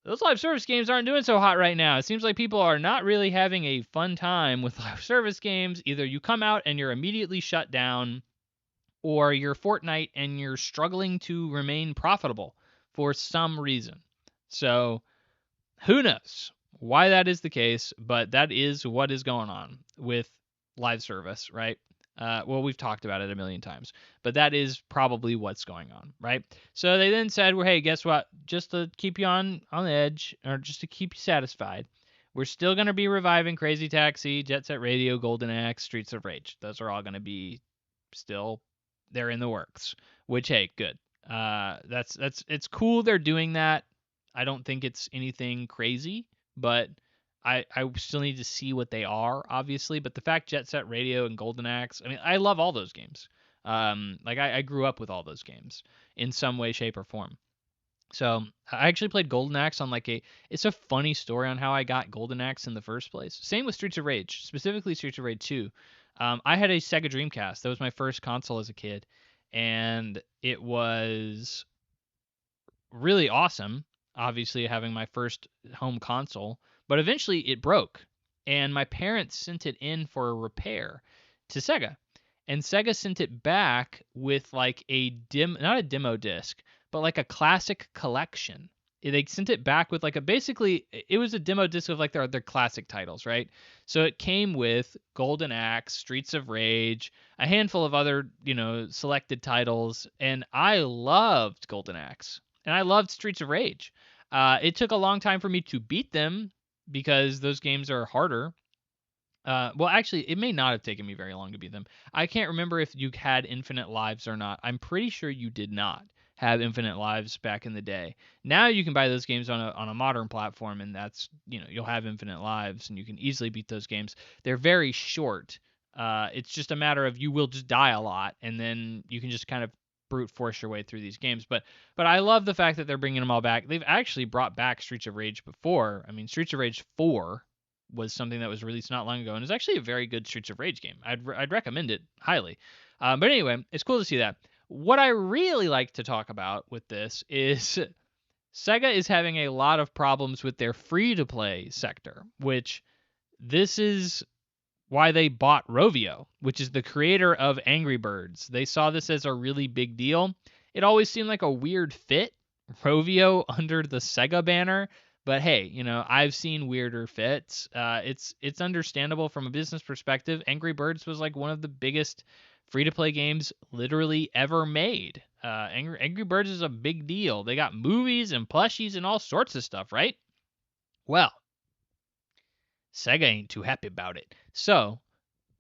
those live service games aren't doing so hot right now. It seems like people are not really having a fun time with live service games. Either you come out and you're immediately shut down, or you're Fortnite and you're struggling to remain profitable for some reason. So who knows why that is the case, but that is what is going on with live service, right? Well, we've talked about it a million times, but that is probably what's going on, right? So they then said, well, hey, guess what? Just to keep you on the edge, or just to keep you satisfied, we're still going to be reviving Crazy Taxi, Jet Set Radio, Golden Axe, Streets of Rage. Those are all going to be still, they're in the works, which, hey, good. It's cool they're doing that. I don't think it's anything crazy, but I still need to see what they are, obviously. But the fact Jet Set Radio and Golden Axe, I mean, I love all those games. Like I grew up with all those games in some way, shape, or form. So I actually played Golden Axe on it's a funny story on how I got Golden Axe in the first place. Same with Streets of Rage, specifically Streets of Rage 2. I had a Sega Dreamcast. That was my first console as a kid, and it was really awesome. obviously having my first home console, but eventually it broke, and my parents sent it in for a repair to Sega, and Sega sent it back with like not a demo disc, but like a classic collection. They sent it back with like basically it was a demo disc of like their classic titles, right? So it came with Golden Axe, Streets of Rage, a handful of other, selected titles, and I loved Golden Axe and I loved Streets of Rage. It took a long time for me to beat them because those games are harder. Well, actually, it may not have taken me very long to beat them. I can't remember if you had infinite lives or not. I'm pretty sure you did not have infinite lives back in the day. Now you can buy those games on a modern platform, and that's you'll have infinite lives, and you can easily beat those games. They're very short. It's just a matter of you will just die a lot, and then you can just kind of brute force your way through these games. But I love the fact that they're bringing them all back. They've actually brought back Streets of Rage before. I mean, Streets of Rage 4 was something that was released not long ago, and is actually a very good Streets of Rage game. I'd recommend it highly. But anyway, it's cool to see that. What I really like to talk about with this is Sega is having a lot of problems with their free-to-play sector, which this is why they bought Rovio, which is the creator of Angry Birds. They saw this as a really big deal. It always seemed like a weird fit, Rovio under the Sega banner. But hey, I've seen weirder fits. It's understandable from a business perspective. Angry Birds was like one of the biggest free-to-play games literally ever made. Angry Birds is a big deal. They got movies and plushies and all sorts of stuff, right? Well, Sega ain't too happy about it. So,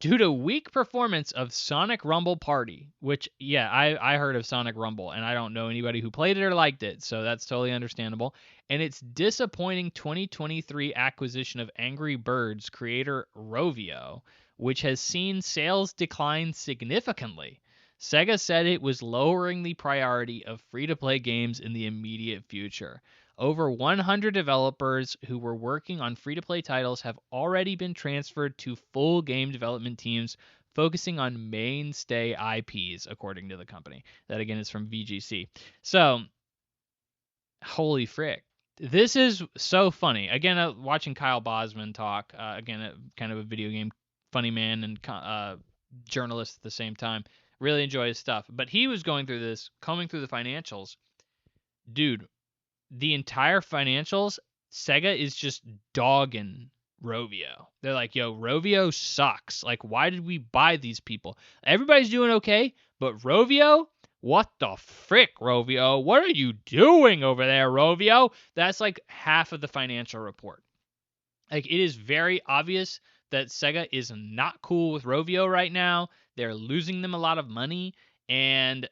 due to weak performance of Sonic Rumble Party, which, yeah, I heard of Sonic Rumble, and I don't know anybody who played it or liked it, so that's totally understandable. And its disappointing 2023 acquisition of Angry Birds creator Rovio, which has seen sales decline significantly. Sega said it was lowering the priority of free-to-play games in the immediate future. Over 100 developers who were working on free-to-play titles have already been transferred to full game development teams focusing on mainstay IPs, according to the company. That, again, is from VGC. So, holy frick. This is so funny. Again, watching Kyle Bosman talk, kind of a video game funny man and journalist at the same time. Really enjoy his stuff. But he was going through this, combing through the financials. Dude, the entire financials, Sega is just dogging Rovio. They're like, yo, Rovio sucks. Like, why did we buy these people? Everybody's doing okay, but Rovio? What the frick, Rovio? What are you doing over there, Rovio? That's like half of the financial report. Like, it is very obvious that Sega is not cool with Rovio right now. They're losing them a lot of money, and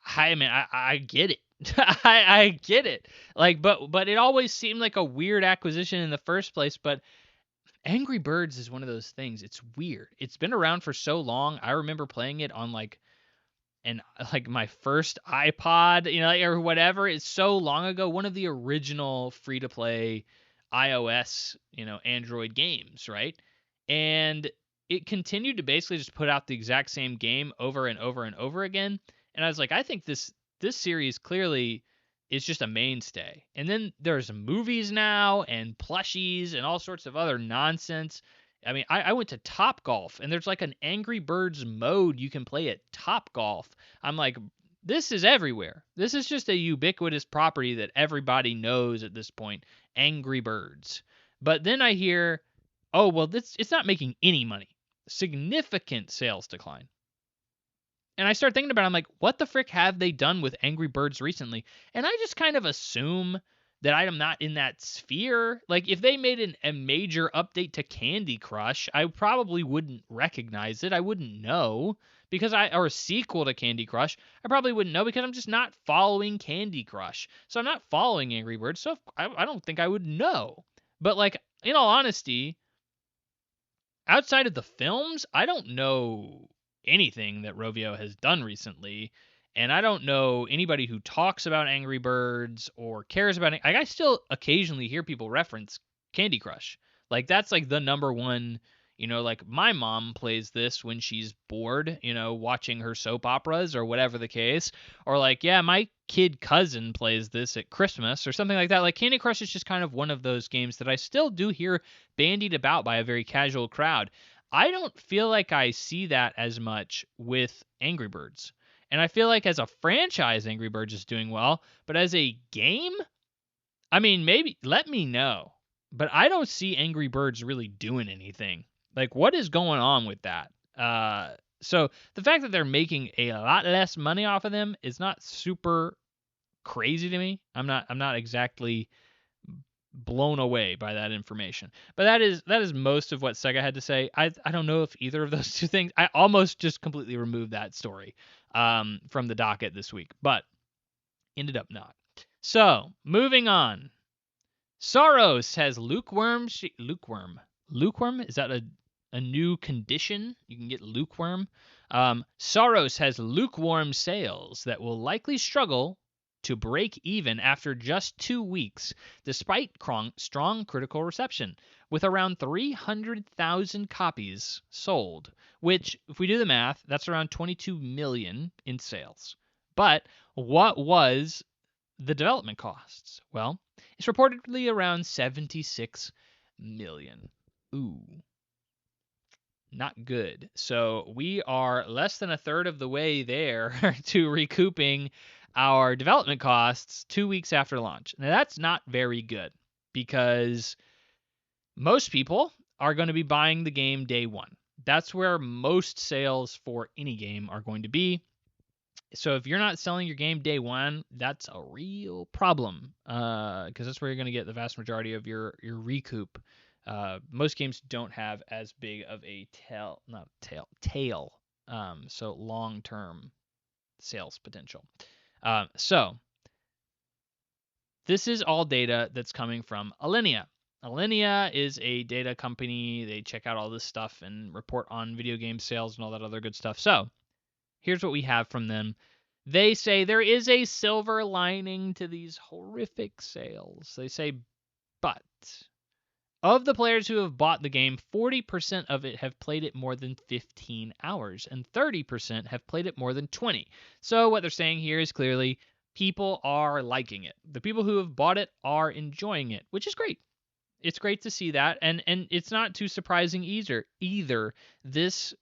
I get it. I get it. Like, but it always seemed like a weird acquisition in the first place. But Angry Birds is one of those things. It's weird. It's been around for so long. I remember playing it on like my first iPod, or whatever. It's so long ago. One of the original free to play iOS, Android games, right? And it continued to basically just put out the exact same game over and over and over again. And I was like, I think this series clearly is just a mainstay. And then there's movies now and plushies and all sorts of other nonsense. I mean, I went to Top Golf, and there's like an Angry Birds mode you can play at Top Golf. I'm like, this is everywhere. This is just a ubiquitous property that everybody knows at this point, Angry Birds. But then I hear, oh, well, it's not making any money. Significant sales decline. And I start thinking about it, I'm like, what the frick have they done with Angry Birds recently? And I just kind of assume that I'm not in that sphere. Like, if they made a major update to Candy Crush, I probably wouldn't recognize it. I wouldn't know or a sequel to Candy Crush, I probably wouldn't know because I'm just not following Candy Crush. So I'm not following Angry Birds, so I don't think I would know. But like, in all honesty, outside of the films, I don't know anything that Rovio has done recently, and I don't know anybody who talks about Angry Birds or cares about it. Like, I still occasionally hear people reference Candy Crush. Like, that's like the number one, Like my mom plays this when she's bored, watching her soap operas or whatever the case. Or like, yeah, my kid cousin plays this at Christmas or something like that. Like Candy Crush is just kind of one of those games that I still do hear bandied about by a very casual crowd. I don't feel like I see that as much with Angry Birds. And I feel like as a franchise, Angry Birds is doing well, but as a game, I mean, maybe let me know. But I don't see Angry Birds really doing anything. Like, what is going on with that? So the fact that they're making a lot less money off of them is not super crazy to me. I'm not exactly blown away by that information. But that is most of what Sega had to say. I don't know if either of those two things. I almost just completely removed that story from the docket this week, but ended up not. So moving on. Saros has lukewarm. Lukewarm? Is that a new condition? You can get lukewarm. Saros has lukewarm sales that will likely struggle to break even after just 2 weeks, despite strong critical reception, with around 300,000 copies sold, which, if we do the math, that's around 22 million in sales. But what was the development costs? Well, it's reportedly around 76 million. Ooh, not good. So we are less than a third of the way there to recouping our development costs 2 weeks after launch. Now that's not very good because most people are going to be buying the game day one. That's where most sales for any game are going to be. So if you're not selling your game day one, that's a real problem because that's where you're going to get the vast majority of your recoup. Most games don't have as big of a tail, so long-term sales potential. So this is all data that's coming from Alinea. Alinea is a data company. They check out all this stuff and report on video game sales and all that other good stuff. So here's what we have from them. They say there is a silver lining to these horrific sales. They say, but of the players who have bought the game, 40% of it have played it more than 15 hours, and 30% have played it more than 20. So what they're saying here is clearly people are liking it. The people who have bought it are enjoying it, which is great. It's great to see that, and it's not too surprising either. This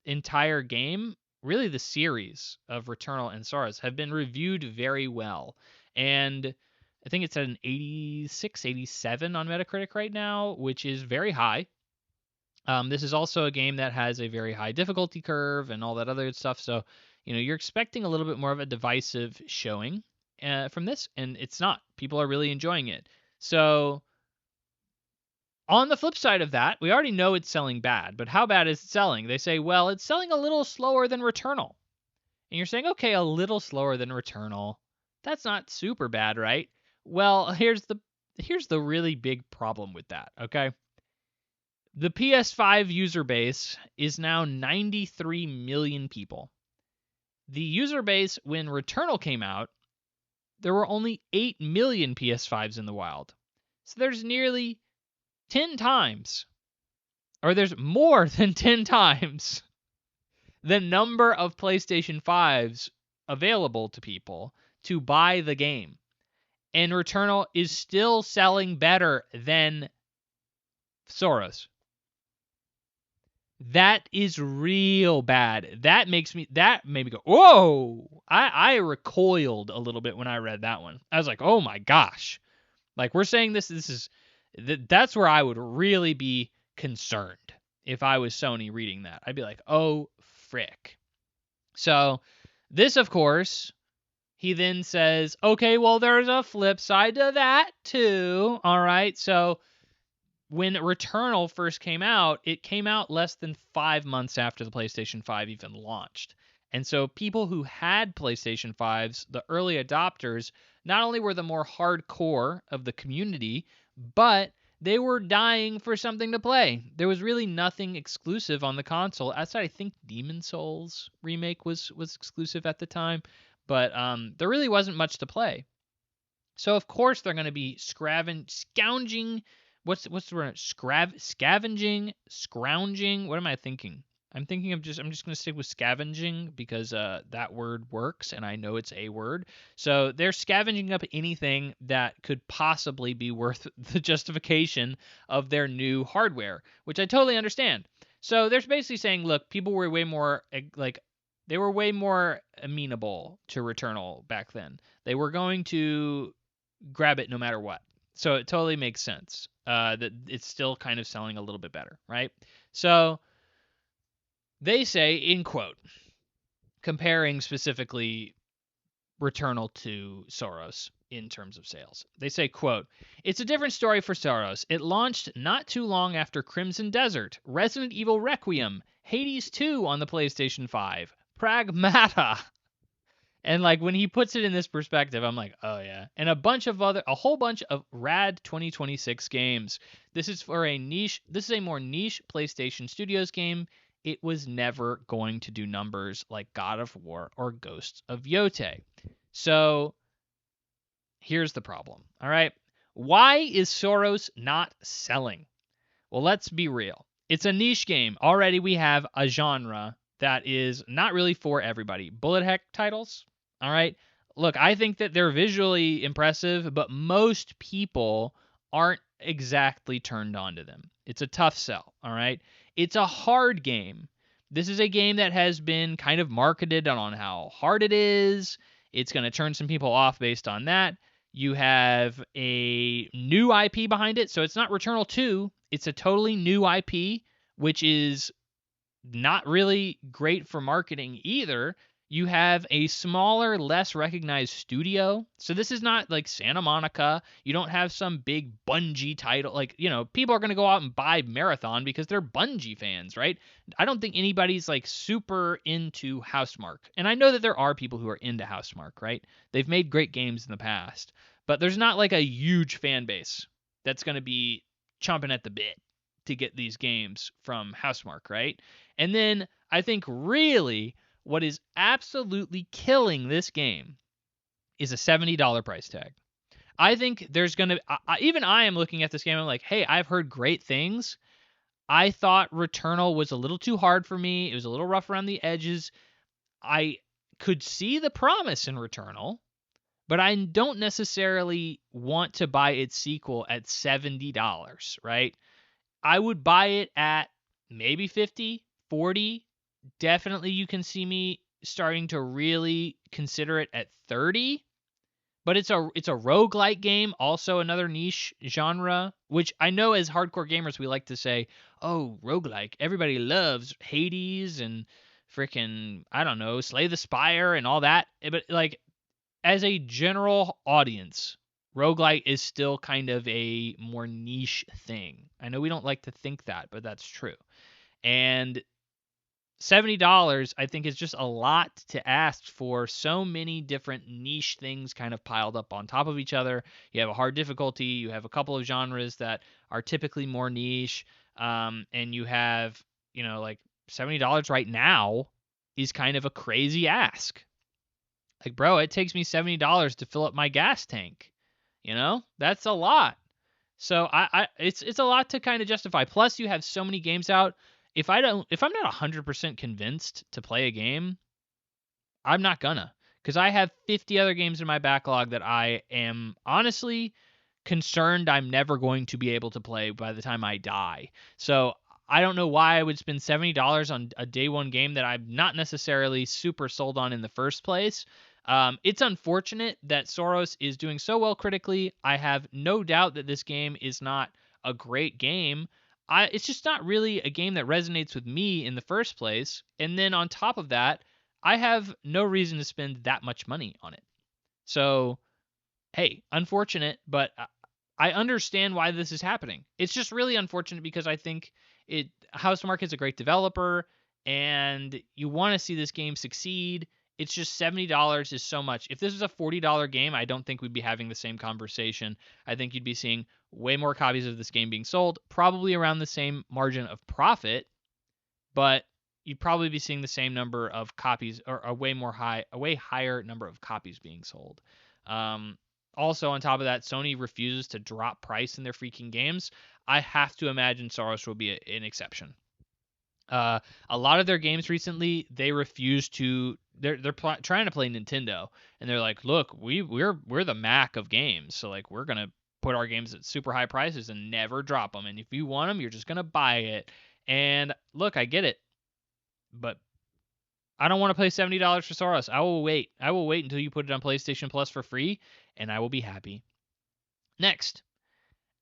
entire game, really the series of Returnal and Saros, have been reviewed very well. And I think it's at an 86, 87 on Metacritic right now, which is very high. This is also a game that has a very high difficulty curve and all that other stuff. So, you're expecting a little bit more of a divisive showing from this, and it's not. People are really enjoying it. So on the flip side of that, we already know it's selling bad, but how bad is it selling? They say, well, it's selling a little slower than Returnal. And you're saying, okay, a little slower than Returnal. That's not super bad, right? Well, here's the really big problem with that, okay? The PS5 user base is now 93 million people. The user base when Returnal came out, there were only 8 million PS5s in the wild. So there's nearly 10 times, or there's more than 10 times the number of PlayStation 5s available to people to buy the game. And Returnal is still selling better than Saros. That is real bad. That made me go, whoa! I recoiled a little bit when I read that one. I was like, oh my gosh. Like, we're saying this is, that's where I would really be concerned if I was Sony reading that. I'd be like, oh, frick. So this, of course, he then says, okay, well, there's a flip side to that too. All right. So when Returnal first came out, it came out less than 5 months after the PlayStation 5 even launched. And so people who had PlayStation 5s, the early adopters, not only were the more hardcore of the community, but they were dying for something to play. There was really nothing exclusive on the console. Outside, I think Demon's Souls remake was exclusive at the time, but there really wasn't much to play. So of course they're going to be scrounging what's the word? Scavenging, scrounging. What am I thinking? I'm thinking of I'm just gonna stick with scavenging because that word works and I know it's a word. So they're scavenging up anything that could possibly be worth the justification of their new hardware, which I totally understand. So they're basically saying, look, people were way more like they were way more amenable to Returnal back then. They were going to grab it no matter what. So it totally makes sense that it's still kind of selling a little bit better, right? So they say, in quote, comparing specifically Returnal to Saros in terms of sales. They say, quote, "It's a different story for Saros. It launched not too long after Crimson Desert, Resident Evil Requiem, Hades 2 on the PlayStation 5, Pragmata." And like when he puts it in this perspective, I'm like, oh yeah. And a whole bunch of rad 2026 games. This is a more niche PlayStation Studios game. It was never going to do numbers like God of War or Ghosts of Yote. So here's the problem. All right. Why is Saros not selling? Well, let's be real. It's a niche game. Already we have a genre that is not really for everybody. Bullet heck titles. All right. Look, I think that they're visually impressive, but most people aren't exactly turned on to them. It's a tough sell. All right. It's a hard game. This is a game that has been kind of marketed on how hard it is. It's going to turn some people off based on that. You have a new IP behind it, so it's not Returnal 2. It's a totally new IP, which is not really great for marketing either. You have a smaller, less recognized studio. So this is not like Santa Monica. You don't have some big Bungie title. Like, people are going to go out and buy Marathon because they're Bungie fans, right? I don't think anybody's like super into Housemarque. And I know that there are people who are into Housemarque, right? They've made great games in the past. But there's not like a huge fan base that's going to be chomping at the bit to get these games from Housemarque, right? And then I think really what is absolutely killing this game is a $70 price tag. I think there's going to even I am looking at this game, I'm like, hey, I've heard great things. I thought Returnal was a little too hard for me. It was a little rough around the edges. I could see the promise in Returnal, but I don't necessarily want to buy its sequel at $70, right? I would buy it at maybe 50, 40. Definitely you can see me starting to really consider it at 30. But it's a roguelike game, also another niche genre, which I know as hardcore gamers we like to say, "Oh, roguelike. Everybody loves Hades and freaking, I don't know, Slay the Spire and all that." But like as a general audience, roguelike is still kind of a more niche thing. I know we don't like to think that, but that's true. And $70, I think, is just a lot to ask for so many different niche things kind of piled up on top of each other. You have a hard difficulty, you have a couple of genres that are typically more niche, and you have, like $70 right now is kind of a crazy ask. Like, bro, it takes me $70 to fill up my gas tank. That's a lot. So it's a lot to kind of justify. Plus, you have so many games out. If I'm not 100% convinced to play a game, I'm not gonna, because I have 50 other games in my backlog that I am honestly concerned I'm never going to be able to play by the time I die. So I don't know why I would spend $70 on a day one game that I'm not necessarily super sold on in the first place. It's unfortunate that Saros is doing so well critically. I have no doubt that this game is not a great game. It's just not really a game that resonates with me in the first place. And then on top of that, I have no reason to spend that much money on it. So, hey, unfortunate, but I understand why this is happening. It's just really unfortunate because I think Housemarque is a great developer and you want to see this game succeed. It's just $70 is so much. If this was a $40 game, I don't think we'd be having the same conversation. I think you'd be seeing way more copies of this game being sold, probably around the same margin of profit, but you'd probably be seeing the same number of copies or a way higher number of copies being sold. Also, on top of that, Sony refuses to drop price in their freaking games. I have to imagine Saros will be an exception. A lot of their games recently, they refuse to. They're trying to play Nintendo, and they're like, look, we're the Mac of games, so like we're gonna put our games at super high prices and never drop them. And if you want them, you're just gonna buy it. And look, I get it, but I don't want to pay $70 for Saros. I will wait. I will wait until you put it on PlayStation Plus for free, and I will be happy. Next,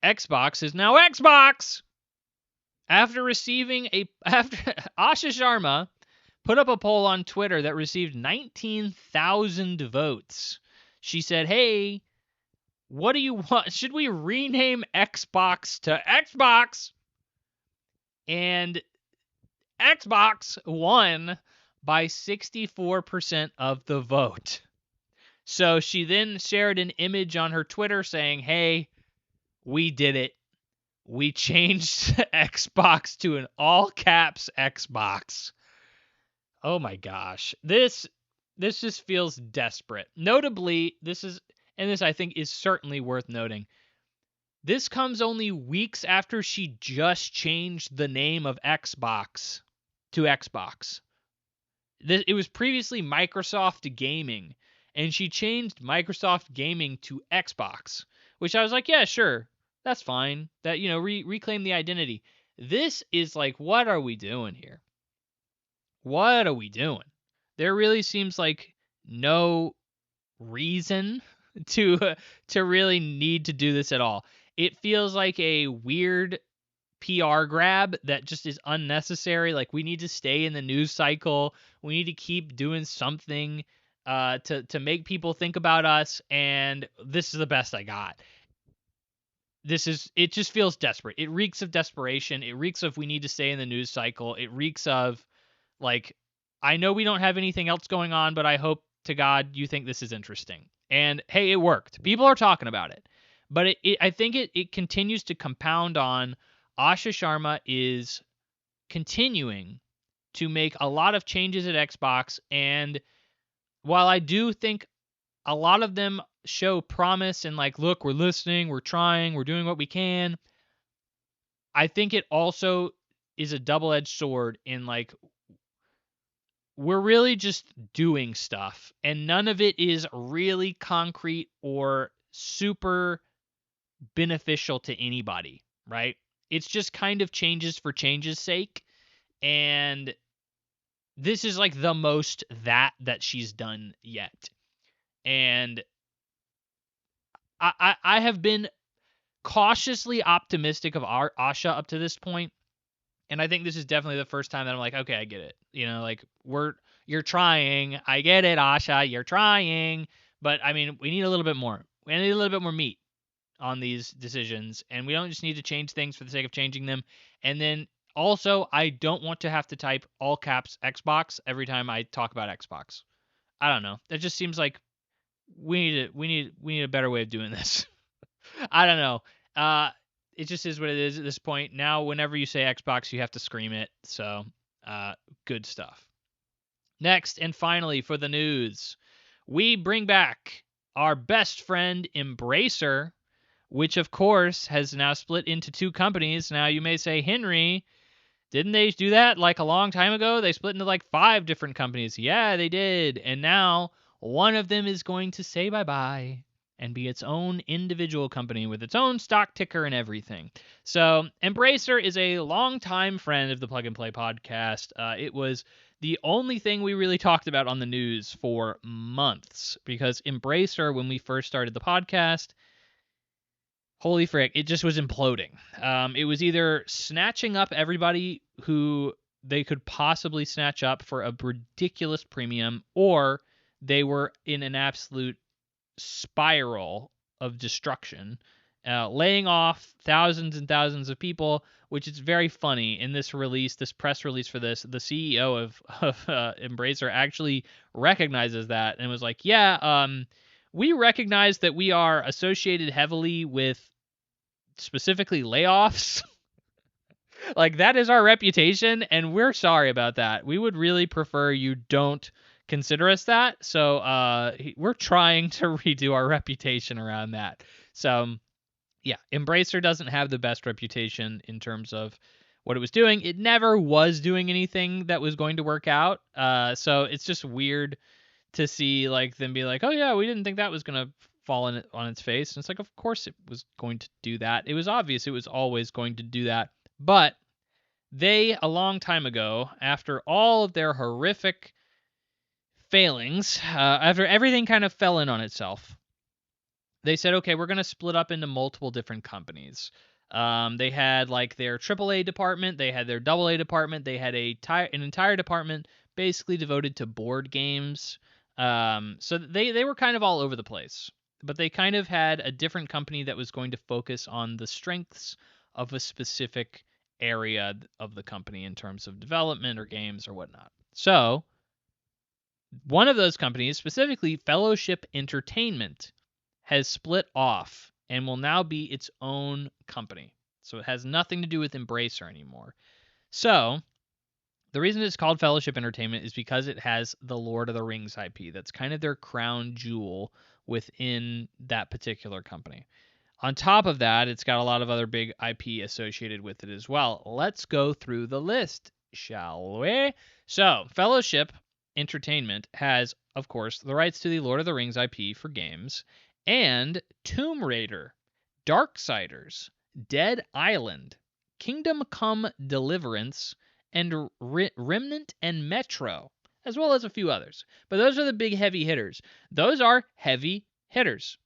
Xbox is now Xbox. After Asha Sharma put up a poll on Twitter that received 19,000 votes. She said, "Hey, what do you want? Should we rename Xbox to Xbox?" And Xbox won by 64% of the vote. So she then shared an image on her Twitter saying, "Hey, we did it. We changed Xbox to an all caps Xbox." Oh my gosh. This just feels desperate. Notably, this I think is certainly worth noting. This comes only weeks after she just changed the name of Xbox to Xbox. It was previously Microsoft Gaming, and she changed Microsoft Gaming to Xbox, which I was like, yeah, sure. That's fine. That, reclaim the identity. This is like, what are we doing here? What are we doing? There really seems like no reason to really need to do this at all. It feels like a weird PR grab that just is unnecessary. Like, we need to stay in the news cycle. We need to keep doing something to make people think about us, and this is the best I got. It just feels desperate. It reeks of desperation. It reeks of we need to stay in the news cycle. It reeks of, like, I know we don't have anything else going on, but I hope to God you think this is interesting. And hey, it worked. People are talking about it. But I think it continues to compound on Asha Sharma is continuing to make a lot of changes at Xbox. And while I do think a lot of them show promise and like, look, we're listening, we're trying, we're doing what we can, I think it also is a double-edged sword in like, we're really just doing stuff, and none of it is really concrete or super beneficial to anybody, right? It's just kind of changes for change's sake, and this is like the most that she's done yet. And I have been cautiously optimistic of Asha up to this point. And I think this is definitely the first time that I'm like, okay, I get it. Like, you're trying. I get it, Asha, you're trying. But I mean, we need a little bit more. We need a little bit more meat on these decisions. And we don't just need to change things for the sake of changing them. And then also, I don't want to have to type all caps Xbox every time I talk about Xbox. I don't know. That just seems like we need a better way of doing this. I don't know. It just is what it is at this point. Now, whenever you say Xbox, you have to scream it. So, good stuff. Next, and finally, for the news, we bring back our best friend, Embracer, which, of course, has now split into two companies. Now, you may say, Henry, didn't they do that like a long time ago? They split into like 5 different companies. Yeah, they did. And now one of them is going to say bye-bye and be its own individual company with its own stock ticker and everything. So Embracer is a longtime friend of the Plug and Play podcast. It was the only thing we really talked about on the news for months, because Embracer, when we first started the podcast, holy frick, it just was imploding. It was either snatching up everybody who they could possibly snatch up for a ridiculous premium, or they were in an absolute spiral of destruction, laying off thousands and thousands of people, which is very funny. In this press release for this, the CEO of Embracer actually recognizes that and was like, yeah, we recognize that we are associated heavily with specifically layoffs. Like, that is our reputation, and we're sorry about that. We would really prefer you don't consider us that. So we're trying to redo our reputation around that. So Yeah, Embracer doesn't have the best reputation in terms of what it was doing. It never was doing anything that was going to work out. So it's just weird to see like them be like, "Oh yeah, we didn't think that was gonna fall in on its face." And it's like, of course it was going to do that. It was obvious it was always going to do that. But they, a long time ago, after all of their horrific failings, after everything kind of fell in on itself, they said, okay, we're going to split up into multiple different companies. They had like their AAA department, they had their AA department, they had an entire department basically devoted to board games. So they were kind of all over the place, but they kind of had a different company that was going to focus on the strengths of a specific area of the company in terms of development or games or whatnot. So one of those companies, specifically Fellowship Entertainment, has split off and will now be its own company. So it has nothing to do with Embracer anymore. So the reason it's called Fellowship Entertainment is because it has the Lord of the Rings IP. That's kind of their crown jewel within that particular company. On top of that, it's got a lot of other big IP associated with it as well. Let's go through the list, shall we? So, Fellowship Entertainment has, of course, the rights to the Lord of the Rings IP for games, and Tomb Raider, Darksiders, Dead Island, Kingdom Come Deliverance, and Remnant and Metro, as well as a few others. But those are the big heavy hitters. Those are heavy hitters.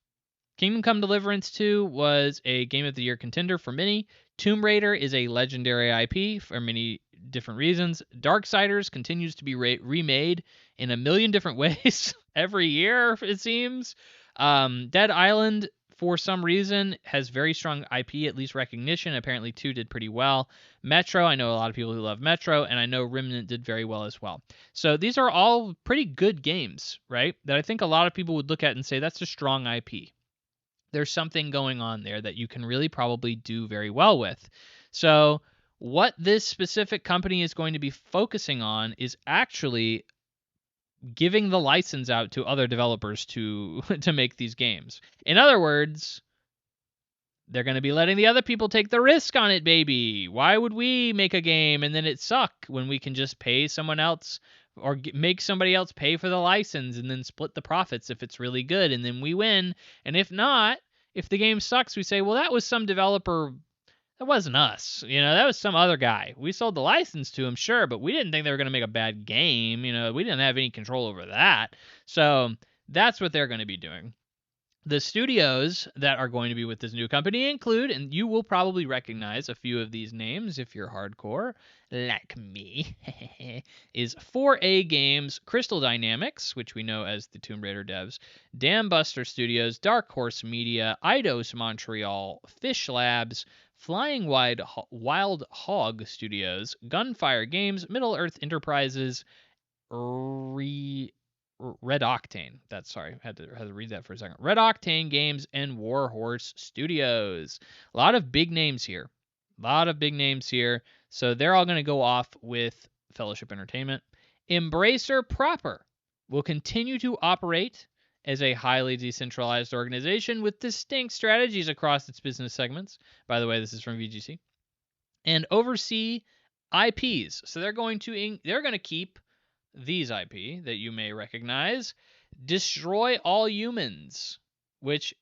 Kingdom Come Deliverance 2 was a Game of the Year contender for many. Tomb Raider is a legendary IP for many different reasons. Darksiders continues to be remade in a million different ways every year, it seems. Dead Island, for some reason, has very strong IP, at least recognition. Apparently 2 did pretty well. Metro, I know a lot of people who love Metro, and I know Remnant did very well as well. So these are all pretty good games, right? That I think a lot of people would look at and say, that's a strong IP. There's something going on there that you can really probably do very well with. So what this specific company is going to be focusing on is actually giving the license out to other developers to make these games. In other words, they're going to be letting the other people take the risk on it, baby. Why would we make a game and then it suck when we can just pay someone else or make somebody else pay for the license and then split the profits if it's really good and then we win? And if not, if the game sucks, we say, well, that was some developer. That wasn't us. That was some other guy. We sold the license to him, sure, but we didn't think they were going to make a bad game. We didn't have any control over that. So that's what they're going to be doing. The studios that are going to be with this new company include, and you will probably recognize a few of these names if you're hardcore, like me, is 4A Games, Crystal Dynamics, which we know as the Tomb Raider devs, Dam Buster Studios, Dark Horse Media, Eidos Montreal, Fish Labs, Flying Wild Hog Studios, Gunfire Games, Middle Earth Enterprises, Red Octane. Had to read that for a second. Red Octane Games and Warhorse Studios. A lot of big names here. So they're all going to go off with Fellowship Entertainment. Embracer proper will continue to operate as a highly decentralized organization with distinct strategies across its business segments. By the way, this is from VGC. And oversee IPs. So they're going to keep these IP that you may recognize. Destroy All Humans, which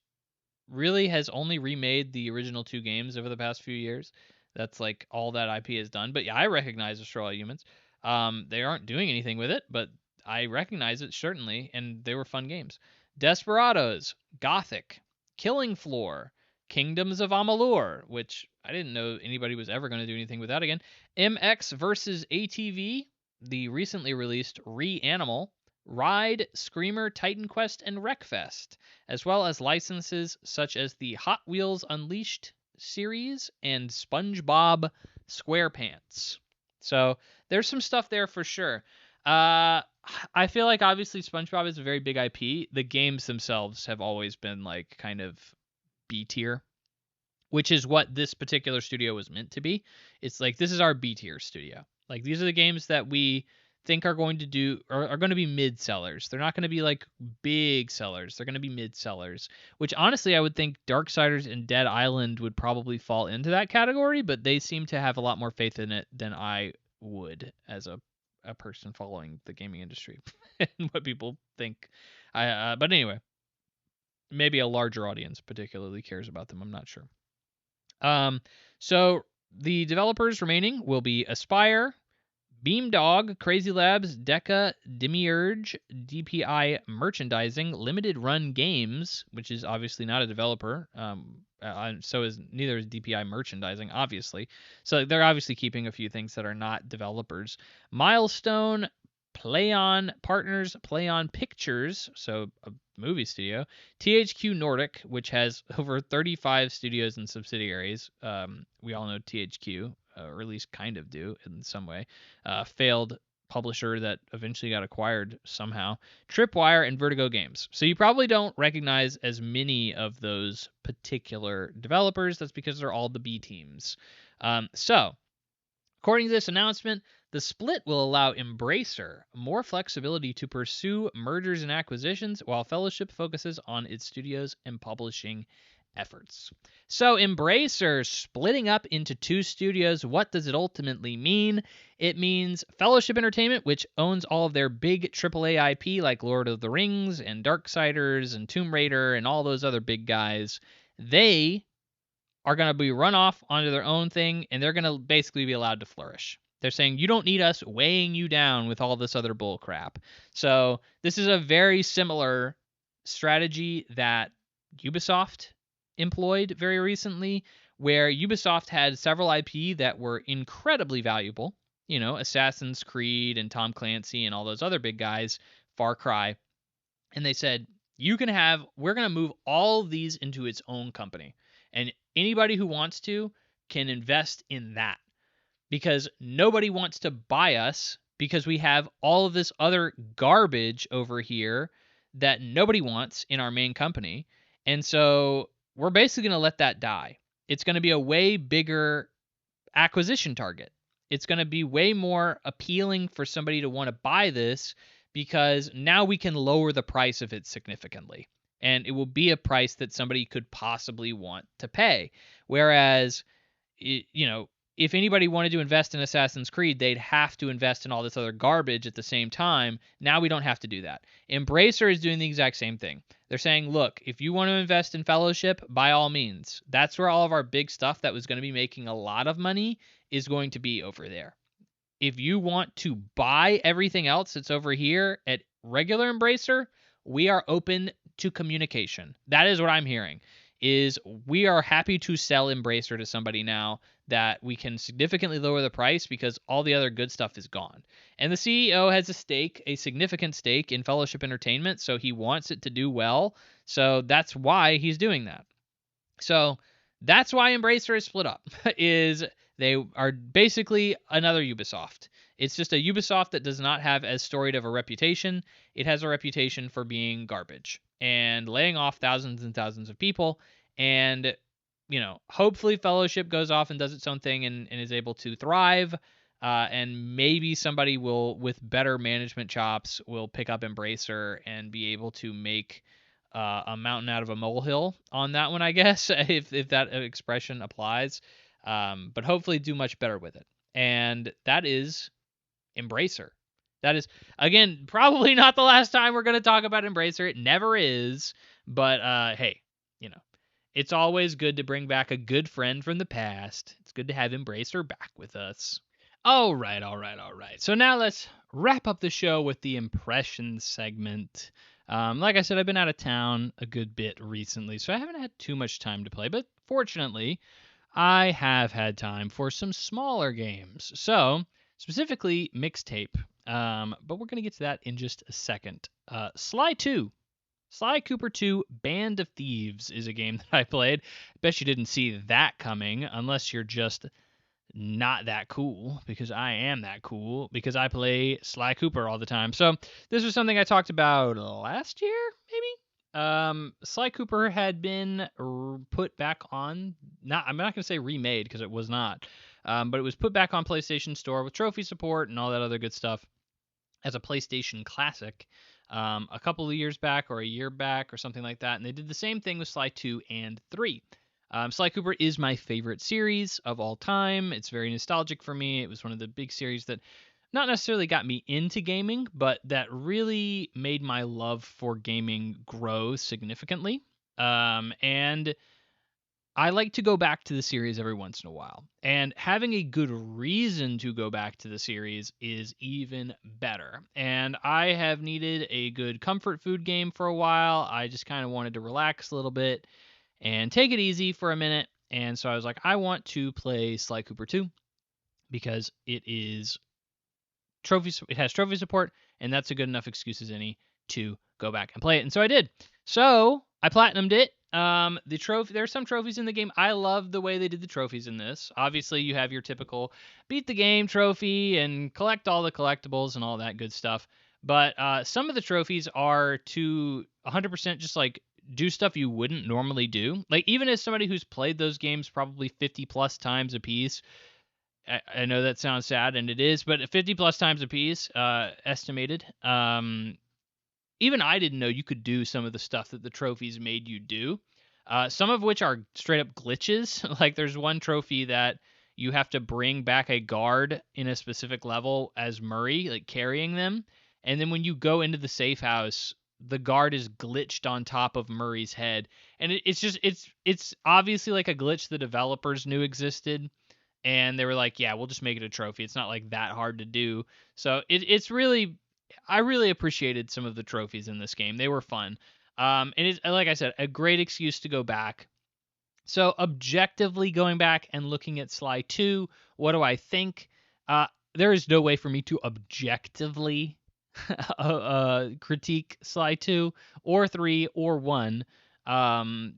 really has only remade the original 2 games over the past few years. That's like all that IP has done. But yeah, I recognize Destroy All Humans. They aren't doing anything with it, but I recognize it certainly, and they were fun games. Desperados, Gothic, Killing Floor, Kingdoms of Amalur, which I didn't know anybody was ever going to do anything with that again. MX versus ATV, the recently released Reanimal, Ride, Screamer, Titan Quest, and Wreckfest, as well as licenses such as the Hot Wheels Unleashed series and SpongeBob SquarePants. So there's some stuff there for sure. I feel like obviously SpongeBob is a very big IP. The games themselves have always been like kind of B tier, which is what this particular studio was meant to be. It's like, this is our B tier studio. Like, these are the games that we think are going to do are going to be mid sellers. They're not going to be like big sellers. They're going to be mid sellers, which honestly I would think Darksiders and Dead Island would probably fall into that category, but they seem to have a lot more faith in it than I would as a person following the gaming industry and what people think. But anyway, maybe a larger audience particularly cares about them. I'm not sure. So the developers remaining will be Aspire, Beamdog, Crazy Labs, Deca, Demiurge, DPI Merchandising, Limited Run Games, which is obviously not a developer. So is neither is DPI Merchandising, obviously. So they're obviously keeping a few things that are not developers. Milestone, PlayOn Partners, PlayOn Pictures, so a movie studio. THQ Nordic, which has over 35 studios and subsidiaries. We all know THQ, or at least kind of do in some way. Failed publisher that eventually got acquired somehow. Tripwire and Vertigo Games. So you probably don't recognize as many of those particular developers. That's because they're all the B teams. So according to this announcement, the split will allow Embracer more flexibility to pursue mergers and acquisitions while Fellowship focuses on its studios and publishing efforts. So Embracer splitting up into two studios, what does it ultimately mean? It means Fellowship Entertainment, which owns all of their big AAA IP like Lord of the Rings and Darksiders and Tomb Raider and all those other big guys. They are going to be run off onto their own thing, and they're going to basically be allowed to flourish. They're saying, you don't need us weighing you down with all this other bull crap. So this is a very similar strategy that Ubisoft employed very recently, where Ubisoft had several IP that were incredibly valuable. You know, Assassin's Creed and Tom Clancy and all those other big guys, Far Cry. And they said, we're going to move all of these into its own company. And anybody who wants to can invest in that, because nobody wants to buy us because we have all of this other garbage over here that nobody wants in our main company. And so we're basically going to let that die. It's going to be a way bigger acquisition target. It's going to be way more appealing for somebody to want to buy this because now we can lower the price of it significantly. And it will be a price that somebody could possibly want to pay. Whereas, if anybody wanted to invest in Assassin's Creed, they'd have to invest in all this other garbage at the same time. Now we don't have to do that. Embracer is doing the exact same thing. They're saying, look, if you want to invest in Fellowship, by all means. That's where all of our big stuff that was going to be making a lot of money is going to be over there. If you want to buy everything else that's over here at regular Embracer, we are open to communication. That is what I'm hearing, is we are happy to sell Embracer to somebody now that we can significantly lower the price because all the other good stuff is gone. And the CEO has a significant stake in Fellowship Entertainment, so he wants it to do well. So that's why he's doing that. So that's why Embracer is split up, is they are basically another Ubisoft. It's just a Ubisoft that does not have as storied of a reputation. It has a reputation for being garbage and laying off thousands and thousands of people. And, hopefully Fellowship goes off and does its own thing and is able to thrive. And maybe somebody with better management chops, will pick up Embracer and be able to make a mountain out of a molehill on that one, I guess, if that expression applies. But hopefully do much better with it. And that is Embracer. That is, again, probably not the last time we're going to talk about Embracer. It never is. But hey, it's always good to bring back a good friend from the past. It's good to have Embracer back with us. All right. So now let's wrap up the show with the impressions segment. Like I said, I've been out of town a good bit recently, so I haven't had too much time to play. But fortunately, I have had time for some smaller games. So specifically Mixtape. But we're going to get to that in just a second. Sly Cooper 2 Band of Thieves is a game that I played. I bet you didn't see that coming, unless you're just not that cool, because I am that cool, because I play Sly Cooper all the time. So this was something I talked about last year, maybe? Sly Cooper had been put back on, I'm not going to say remade, because it was not, but it was put back on PlayStation Store with trophy support and all that other good stuff. as a PlayStation classic a couple of years back or a year back or something like that. And they did the same thing with Sly 2 and 3. Sly Cooper is my favorite series of all time. It's very nostalgic for me. It was one of the big series that not necessarily got me into gaming, but that really made my love for gaming grow significantly. And I like to go back to the series every once in a while. And having a good reason to go back to the series is even better. And I have needed a good comfort food game for a while. I just kind of wanted to relax a little bit and take it easy for a minute. And so I was like, I want to play Sly Cooper 2 because it has trophy support, and that's a good enough excuse as any to go back and play it. And so I did. So I platinumed it. There's some trophies in the game. I love the way they did the trophies in this. Obviously, you have your typical beat the game trophy and collect all the collectibles and all that good stuff. But some of the trophies are to 100% just like do stuff you wouldn't normally do. Like even as somebody who's played those games probably 50 plus times a piece, I know that sounds sad, and it is, but 50 plus times a piece, estimated. Even I didn't know you could do some of the stuff that the trophies made you do. Some of which are straight up glitches. Like there's one trophy that you have to bring back a guard in a specific level as Murray, like carrying them. And then when you go into the safe house, the guard is glitched on top of Murray's head. And it's obviously like a glitch the developers knew existed. And they were like, yeah, we'll just make it a trophy. It's not like that hard to do. So it's really, I really appreciated some of the trophies in this game. They were fun. And it's, like I said, a great excuse to go back. So objectively going back and looking at Sly 2, what do I think? There is no way for me to objectively critique Sly 2 or 3 or 1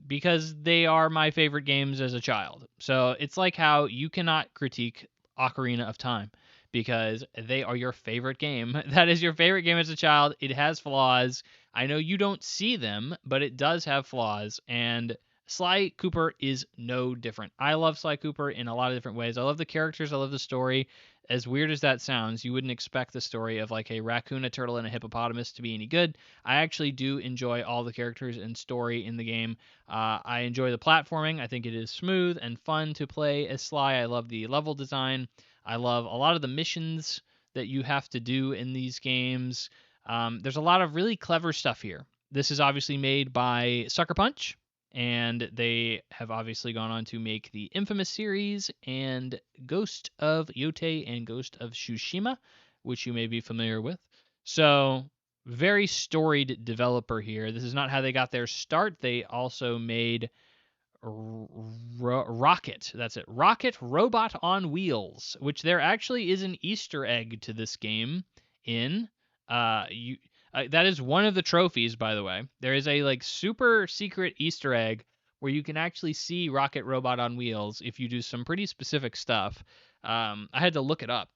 because they are my favorite games as a child. So it's like how you cannot critique Ocarina of Time because they are your favorite game. That is your favorite game as a child. It has flaws. I know you don't see them, but it does have flaws. And Sly Cooper is no different. I love Sly Cooper in a lot of different ways. I love the characters. I love the story. As weird as that sounds, you wouldn't expect the story of like a raccoon, a turtle, and a hippopotamus to be any good. I actually do enjoy all the characters and story in the game. I enjoy the platforming. I think it is smooth and fun to play as Sly. I love the level design. I love a lot of the missions that you have to do in these games. There's a lot of really clever stuff here. This is obviously made by Sucker Punch, and they have obviously gone on to make the Infamous series and Ghost of Yote and Ghost of Tsushima, which you may be familiar with. So, very storied developer here. This is not how they got their start. They also made Rocket. That's it. Rocket Robot on Wheels, which there actually is an Easter egg to this game in. That is one of the trophies, by the way. There is a like super secret Easter egg where you can actually see Rocket Robot on Wheels if you do some pretty specific stuff. I had to look it up.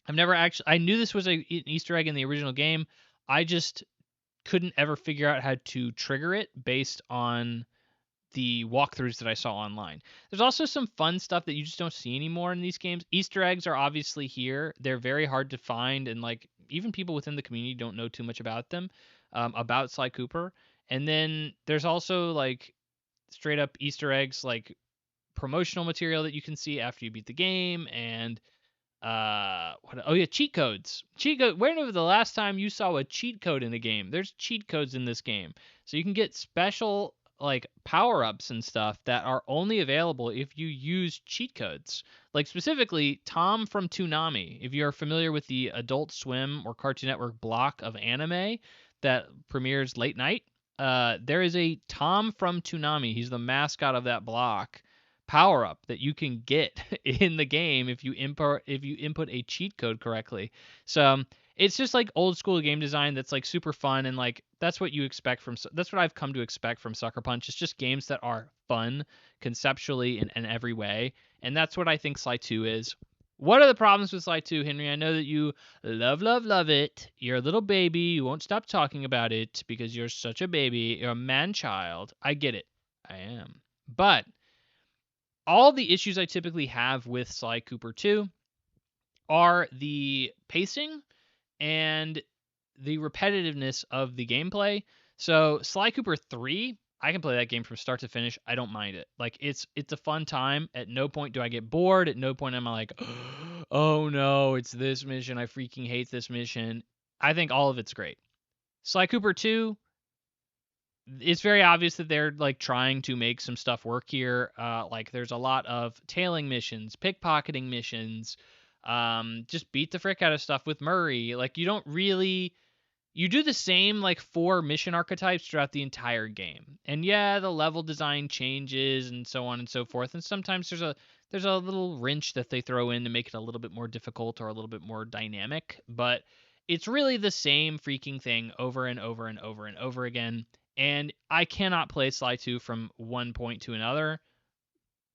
I knew this was an Easter egg in the original game. I just couldn't ever figure out how to trigger it based on the walkthroughs that I saw online. There's also some fun stuff that you just don't see anymore in these games. Easter eggs are obviously here. They're very hard to find, and like even people within the community don't know too much about them, about Sly Cooper. And then there's also like straight up Easter eggs, like promotional material that you can see after you beat the game, and cheat codes. When was the last time you saw a cheat code in a game? There's cheat codes in this game, so you can get special like power-ups and stuff that are only available if you use cheat codes. Like specifically Tom from Toonami. If you're familiar with the Adult Swim or Cartoon Network block of anime that premieres late night, there is a Tom from Toonami. He's the mascot of that block. Power up that you can get in the game if you input a cheat code correctly. So it's just like old school game design that's like super fun, and like that's what I've come to expect from Sucker Punch. It's just games that are fun conceptually in every way, and that's what I think Sly 2 is. What are the problems with Sly 2, Henry? I know that you love it. You're a little baby. You won't stop talking about it because you're such a baby. You're a man child. I get it. I am. But all the issues I typically have with Sly Cooper 2 are the pacing and the repetitiveness of the gameplay. So Sly Cooper 3, I can play that game from start to finish. I don't mind it. Like it's a fun time. At no point do I get bored. At no point am I like, oh no, it's this mission. I freaking hate this mission. I think all of it's great. Sly Cooper 2, it's very obvious that they're like trying to make some stuff work here. Like there's a lot of tailing missions, pickpocketing missions, just beat the frick out of stuff with Murray. Like you do the same like 4 mission archetypes throughout the entire game. And yeah, the level design changes and so on and so forth. And sometimes there's a little wrench that they throw in to make it a little bit more difficult or a little bit more dynamic, but it's really the same freaking thing over and over and over and over again. And I cannot play Sly 2 from one point to another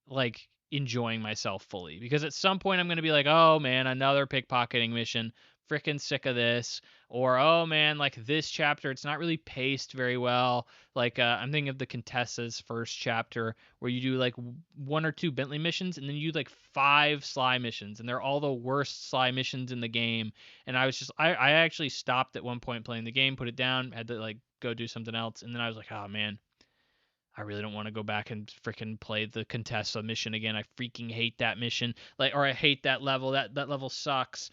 like enjoying myself fully, because at some point I'm going to be like, oh man, another pickpocketing mission, freaking sick of this. Or oh man, like this chapter it's not really paced very well. Like I'm thinking of the Contessa's first chapter where you do like 1 or 2 Bentley missions and then you do like 5 Sly missions, and they're all the worst Sly missions in the game. And I actually stopped at one point playing the game, put it down, had to like go do something else, and then I was like, oh man, I really don't want to go back and freaking play the Contessa mission again. I freaking hate that mission. Like, or I hate that level. That level sucks.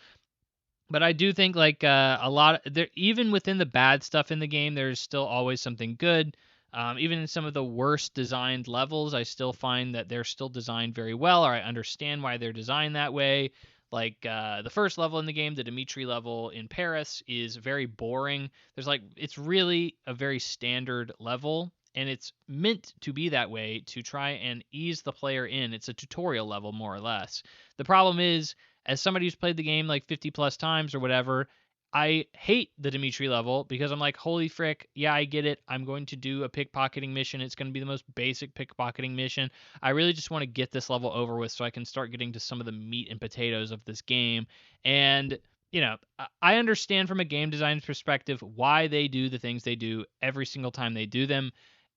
But I do think like a lot of, there, even within the bad stuff in the game, there's still always something good. Even in some of the worst designed levels, I still find that they're still designed very well, or I understand why they're designed that way. Like the first level in the game, the Dimitri level in Paris, is very boring. It's really a very standard level, and it's meant to be that way to try and ease the player in. It's a tutorial level, more or less. The problem is, as somebody who's played the game like 50 plus times or whatever, I hate the Dimitri level because I'm like, holy frick, yeah, I get it. I'm going to do a pickpocketing mission. It's going to be the most basic pickpocketing mission. I really just want to get this level over with so I can start getting to some of the meat and potatoes of this game. And, you know, I understand from a game design perspective why they do the things they do every single time they do them.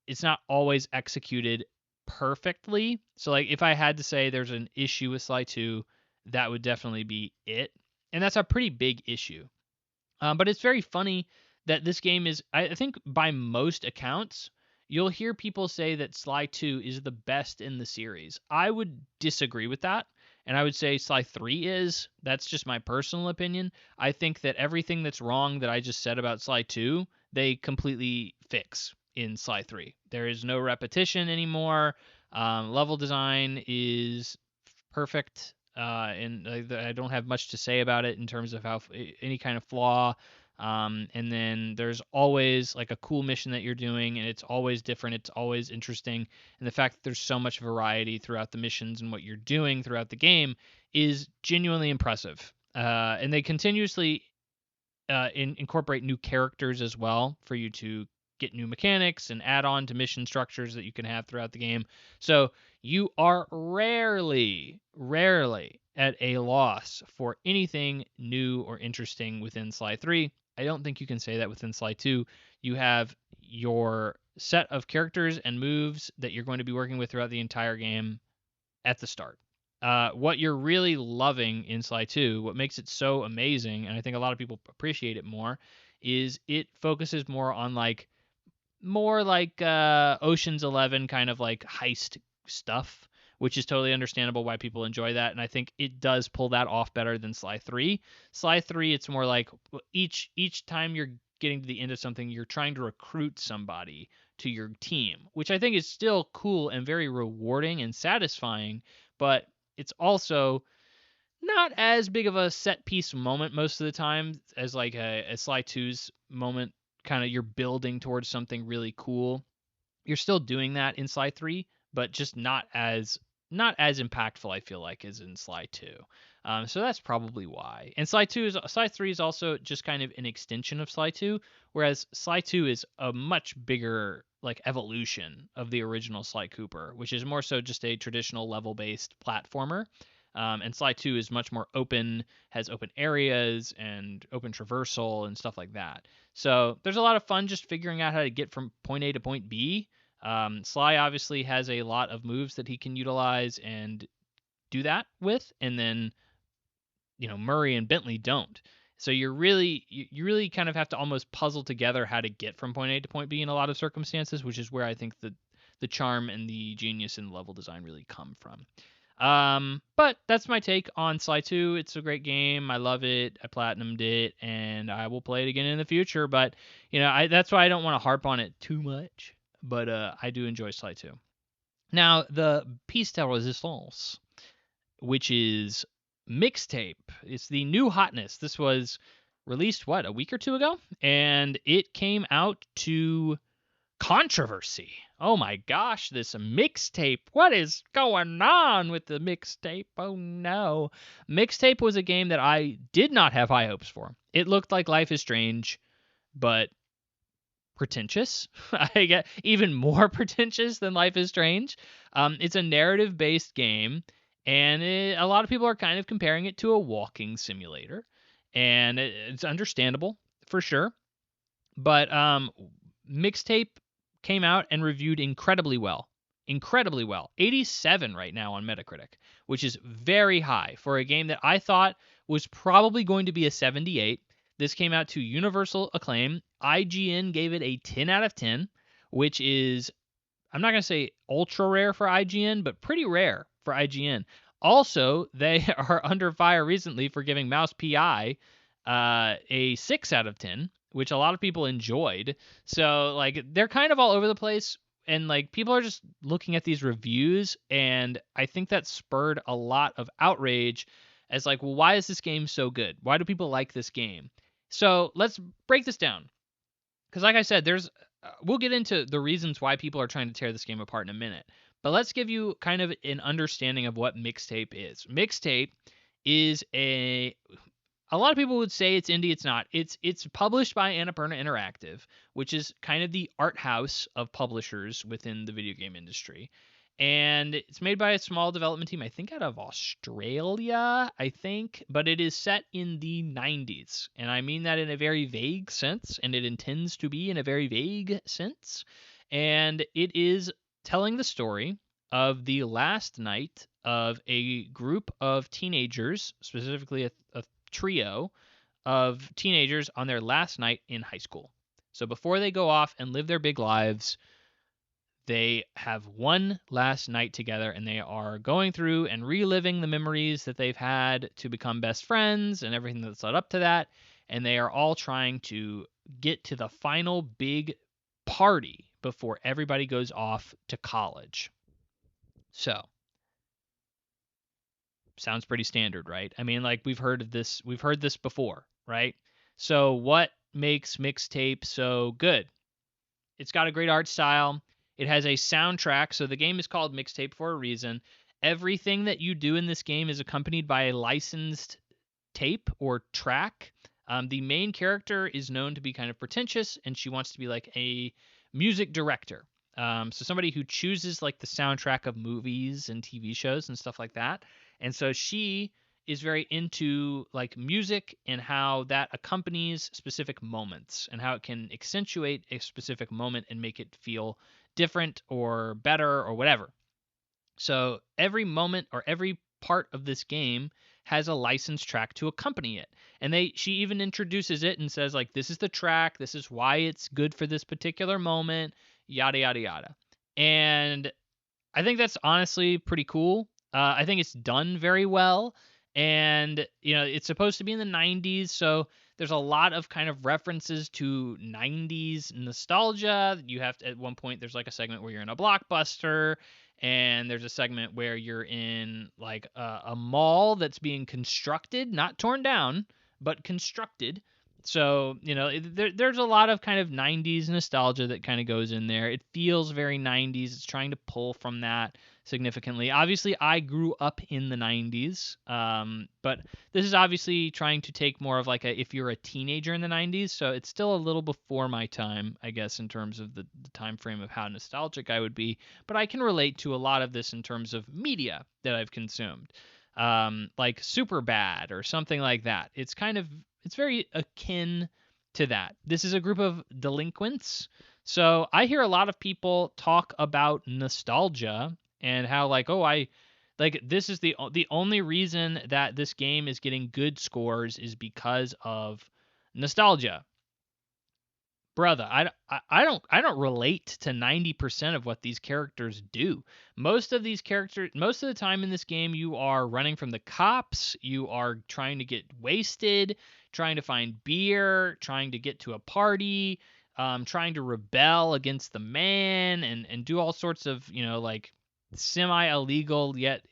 It's not always executed perfectly. So, like, if I had to say there's an issue with Sly 2, that would definitely be it. And that's a pretty big issue. But it's very funny that this game is, I think, by most accounts, you'll hear people say that Sly 2 is the best in the series. I would disagree with that. And I would say Sly 3 is. That's just my personal opinion. I think that everything that's wrong that I just said about Sly 2, they completely fix in Sly 3. There is no repetition anymore. Level design is perfect. And I don't have much to say about it in terms of how any kind of flaw. And then there's always like a cool mission that you're doing, and it's always different. It's always interesting. And the fact that there's so much variety throughout the missions and what you're doing throughout the game is genuinely impressive. And they continuously incorporate new characters as well for you to get new mechanics and add on to mission structures that you can have throughout the game. So you are rarely at a loss for anything new or interesting within Sly 3. I don't think you can say that within Sly 2. You have your set of characters and moves that you're going to be working with throughout the entire game at the start. What you're really loving in Sly 2, what makes it so amazing, and I think a lot of people appreciate it more, is it focuses more like Ocean's 11 kind of like heist stuff, which is totally understandable why people enjoy that. And I think it does pull that off better than Sly 3. Sly 3, it's more like each time you're getting to the end of something, you're trying to recruit somebody to your team, which I think is still cool and very rewarding and satisfying, but it's also not as big of a set piece moment most of the time as like a Sly 2's moment. Kind of you're building towards something really cool. You're still doing that in Sly 3, but just not as impactful, I feel like, as in Sly 2. So that's probably why. And Sly 3 is also just kind of an extension of Sly 2, whereas Sly 2 is a much bigger like evolution of the original Sly Cooper, which is more so just a traditional level-based platformer. And Sly 2 is much more open, has open areas and open traversal and stuff like that. So there's a lot of fun just figuring out how to get from point A to point B. Sly obviously has a lot of moves that he can utilize and do that with, and then Murray and Bentley don't. So you really kind of have to almost puzzle together how to get from point A to point B in a lot of circumstances, which is where I think the charm and the genius in level design really come from. But that's my take on Sly 2. It's a great game. I love it. I platinumed it, and I will play it again in the future. But that's why I don't want to harp on it too much. But I do enjoy Sly 2. Now, the piece de resistance, which is Mixtape. It's the new hotness. This was released, a week or two ago? And it came out to controversy. Oh my gosh, this Mixtape. What is going on with the Mixtape? Oh no. Mixtape was a game that I did not have high hopes for. It looked like Life is Strange, but pretentious. I get even more pretentious than Life is Strange. It's a narrative-based game, and a lot of people are kind of comparing it to a walking simulator, and it's understandable for sure. But Mixtape came out and reviewed incredibly well. 87 right now on Metacritic, which is very high for a game that I thought was probably going to be a 78. This came out to universal acclaim. IGN gave it a 10 out of 10, which is, I'm not going to say ultra rare for IGN, but pretty rare for IGN. Also, they are under fire recently for giving Mouse PI a 6 out of 10, which a lot of people enjoyed. So, they're kind of all over the place, and, people are just looking at these reviews, and I think that spurred a lot of outrage as, well, why is this game so good? Why do people like this game? So, let's break this down. Because, like I said, we'll get into the reasons why people are trying to tear this game apart in a minute. But let's give you kind of an understanding of what Mixtape is. Mixtape is a lot of people would say it's indie. It's not. It's published by Annapurna Interactive, which is kind of the art house of publishers within the video game industry. And it's made by a small development team, I think out of Australia, but it is set in the 90s. And I mean that in a very vague sense, and it intends to be in a very vague sense. And it is telling the story of the last night of a group of teenagers, specifically a trio of teenagers on their last night in high school. So before they go off and live their big lives, they have one last night together, and they are going through and reliving the memories that they've had to become best friends and everything that's led up to that. And they are all trying to get to the final big party before everybody goes off to college. So, sounds pretty standard, right? I mean, we've heard this before, right? So what makes Mixtape so good? It's got a great art style. It has a soundtrack, so the game is called Mixtape for a reason. Everything that you do in this game is accompanied by a licensed tape or track. The main character is known to be kind of pretentious, and she wants to be like a music director. So somebody who chooses the soundtrack of movies and TV shows and stuff like that. And so she is very into music and how that accompanies specific moments and how it can accentuate a specific moment and make it feel different or better or whatever. So every moment or every part of this game has a licensed track to accompany it. And she even introduces it and says this is the track, this is why it's good for this particular moment, yada yada yada. And I think that's honestly pretty cool. I think it's done very well. And, it's supposed to be in the 90s, so there's a lot of kind of references to 90s nostalgia. You have to, at one point, there's a segment where you're in a Blockbuster, and there's a segment where you're in a mall that's being constructed, not torn down, but constructed. So, there's a lot of kind of 90s nostalgia that kind of goes in there. It feels very 90s. It's trying to pull from that significantly. Obviously, I grew up in the 90s, but this is obviously trying to take more of if you're a teenager in the 90s, so it's still a little before my time, I guess, in terms of the time frame of how nostalgic I would be, but I can relate to a lot of this in terms of media that I've consumed, like Superbad or something like that. It's very akin to that. This is a group of delinquents. So I hear a lot of people talk about nostalgia and how Like, this is the only reason that this game is getting good scores is because of nostalgia. Brother, I don't relate to 90% of what these characters do. Most of the time in this game, you are running from the cops, you are trying to get wasted, trying to find beer, trying to get to a party, trying to rebel against the man, and do all sorts of, like semi-illegal yet,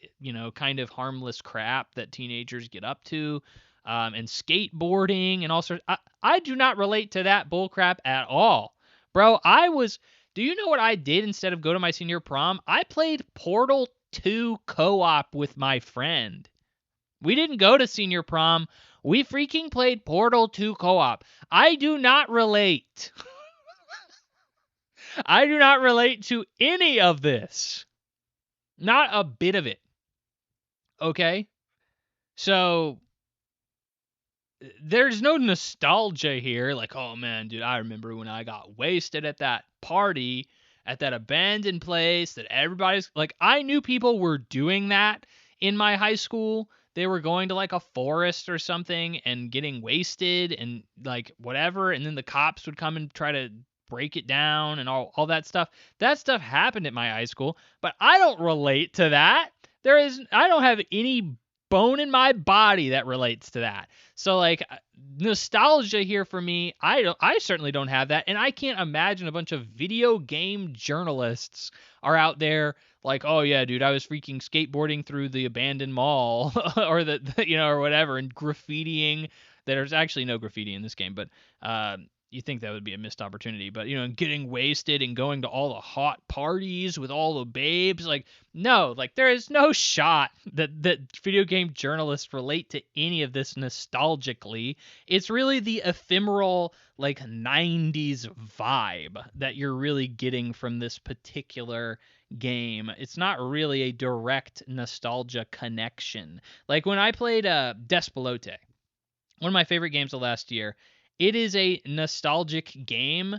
kind of harmless crap that teenagers get up to. And skateboarding and all sorts. I do not relate to that bullcrap at all. Bro, do you know what I did instead of go to my senior prom? I played Portal 2 co-op with my friend. We didn't go to senior prom. We freaking played Portal 2 co-op. I do not relate. I do not relate to any of this. Not a bit of it. Okay? So there's no nostalgia here. Like, oh man, dude, I remember when I got wasted at that party at that abandoned place that everybody's like, I knew people were doing that in my high school. They were going to like a forest or something and getting wasted and like whatever. And then the cops would come and try to break it down and all that stuff. That stuff happened at my high school, but I don't relate to that. I don't have any bone in my body that relates to that. So like nostalgia here for me, I certainly don't have that, and I can't imagine a bunch of video game journalists are out there like, oh yeah, dude, I was freaking skateboarding through the abandoned mall or or whatever, and graffitiing. There's actually no graffiti in this game, but you think that would be a missed opportunity. But getting wasted and going to all the hot parties with all the babes, like no, like there is no shot that video game journalists relate to any of this nostalgically. It's really the ephemeral like 90s vibe that you're really getting from this particular game. It's not really a direct nostalgia connection. Like when I played Despelote, one of my favorite games of last year, it is a nostalgic game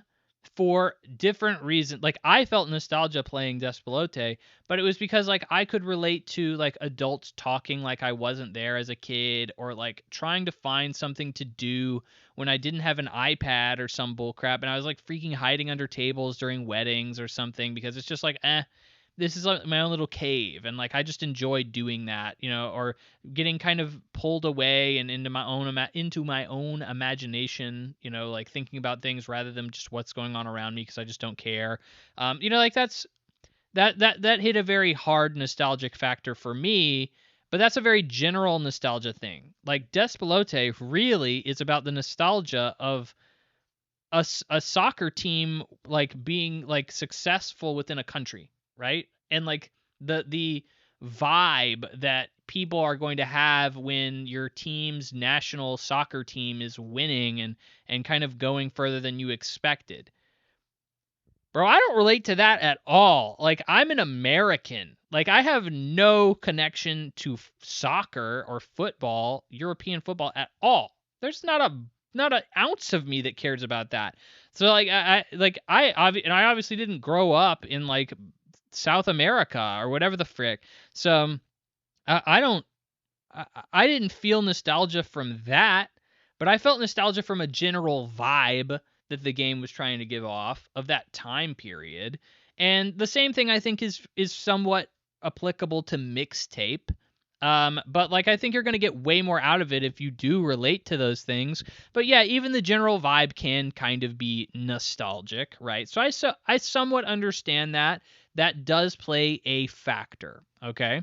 for different reasons. Like I felt nostalgia playing Despelote, but it was because like I could relate to like adults talking like I wasn't there as a kid, or like trying to find something to do when I didn't have an iPad or some bullcrap, and I was like freaking hiding under tables during weddings or something because it's just like this is like my own little cave, and like I just enjoy doing that, or getting kind of pulled away and into my own imagination, like thinking about things rather than just what's going on around me because I just don't care. Like that hit a very hard nostalgic factor for me, but that's a very general nostalgia thing. Like Despelote really is about the nostalgia of a soccer team like being like successful within a country, right? And like the vibe that people are going to have when your team's national soccer team is winning and kind of going further than you expected. Bro, I don't relate to that at all. Like I'm an American. Like I have no connection to soccer or football, European football at all. There's not an ounce of me that cares about that. So like I obviously didn't grow up in like South America or whatever the frick. So I don't I didn't feel nostalgia from that, but I felt nostalgia from a general vibe that the game was trying to give off of that time period. And the same thing I think is somewhat applicable to Mixtape. But like I think you're going to get way more out of it if you do relate to those things. But yeah, even the general vibe can kind of be nostalgic, right? So I somewhat understand that. That does play a factor, okay?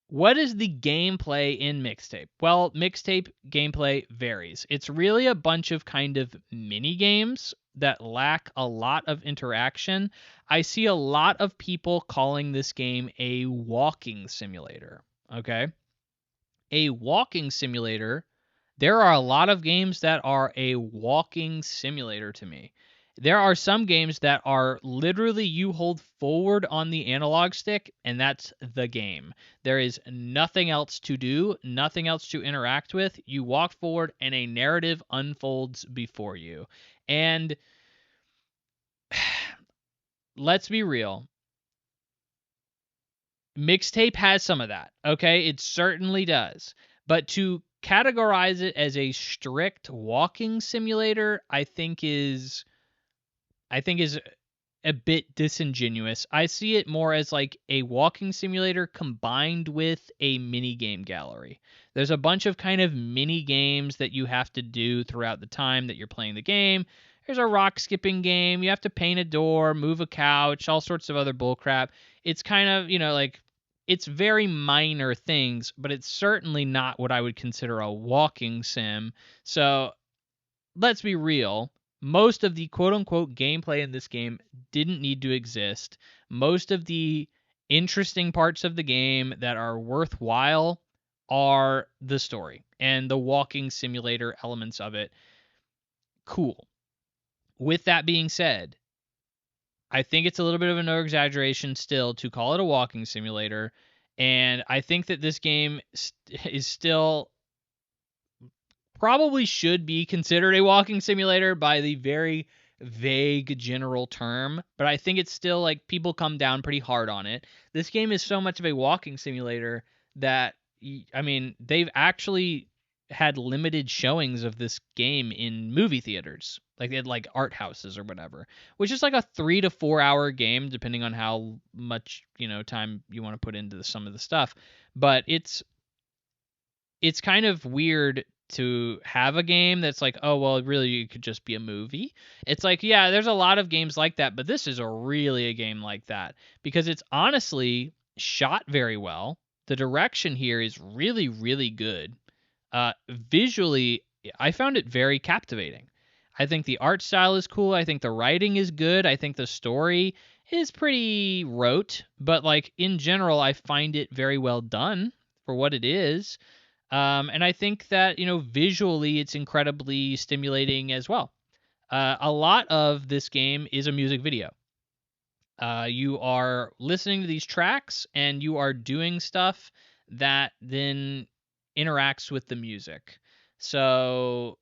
What is the gameplay in Mixtape? Well, Mixtape gameplay varies. It's really a bunch of kind of mini games that lack a lot of interaction. I see a lot of people calling this game a walking simulator. Okay? A walking simulator, there are a lot of games that are a walking simulator to me. There are some games that are literally you hold forward on the analog stick and that's the game. There is nothing else to do, nothing else to interact with. You walk forward and a narrative unfolds before you. And let's be real. Mixtape has some of that. Okay, it certainly does. But to categorize it as a strict walking simulator, I think is a bit disingenuous. I see it more as like a walking simulator combined with a mini game gallery. There's a bunch of kind of mini games that you have to do throughout the time that you're playing the game. There's a rock skipping game. You have to paint a door, move a couch, all sorts of other bullcrap. It's kind of, like it's very minor things, but it's certainly not what I would consider a walking sim. So let's be real. Most of the quote unquote gameplay in this game didn't need to exist. Most of the interesting parts of the game that are worthwhile are the story and the walking simulator elements of it. Cool. With that being said, I think it's a little bit of an over exaggeration still to call it a walking simulator. And I think that this game is still probably should be considered a walking simulator by the very vague general term, but I think it's still like people come down pretty hard on it. This game is so much of a walking simulator that I mean, they've actually had limited showings of this game in movie theaters. Like they had like art houses or whatever, which is like a 3 to 4 hour game depending on how much, time you want to put into some of the stuff. But it's kind of weird to have a game that's like, oh, well, really, it could just be a movie. It's like, yeah, there's a lot of games like that, but this is really a game like that because it's honestly shot very well. The direction here is really, really good. Visually, I found it very captivating. I think the art style is cool. I think the writing is good. I think the story is pretty rote, but like in general, I find it very well done for what it is. And I think that, visually it's incredibly stimulating as well. A lot of this game is a music video. You are listening to these tracks and you are doing stuff that then interacts with the music. So,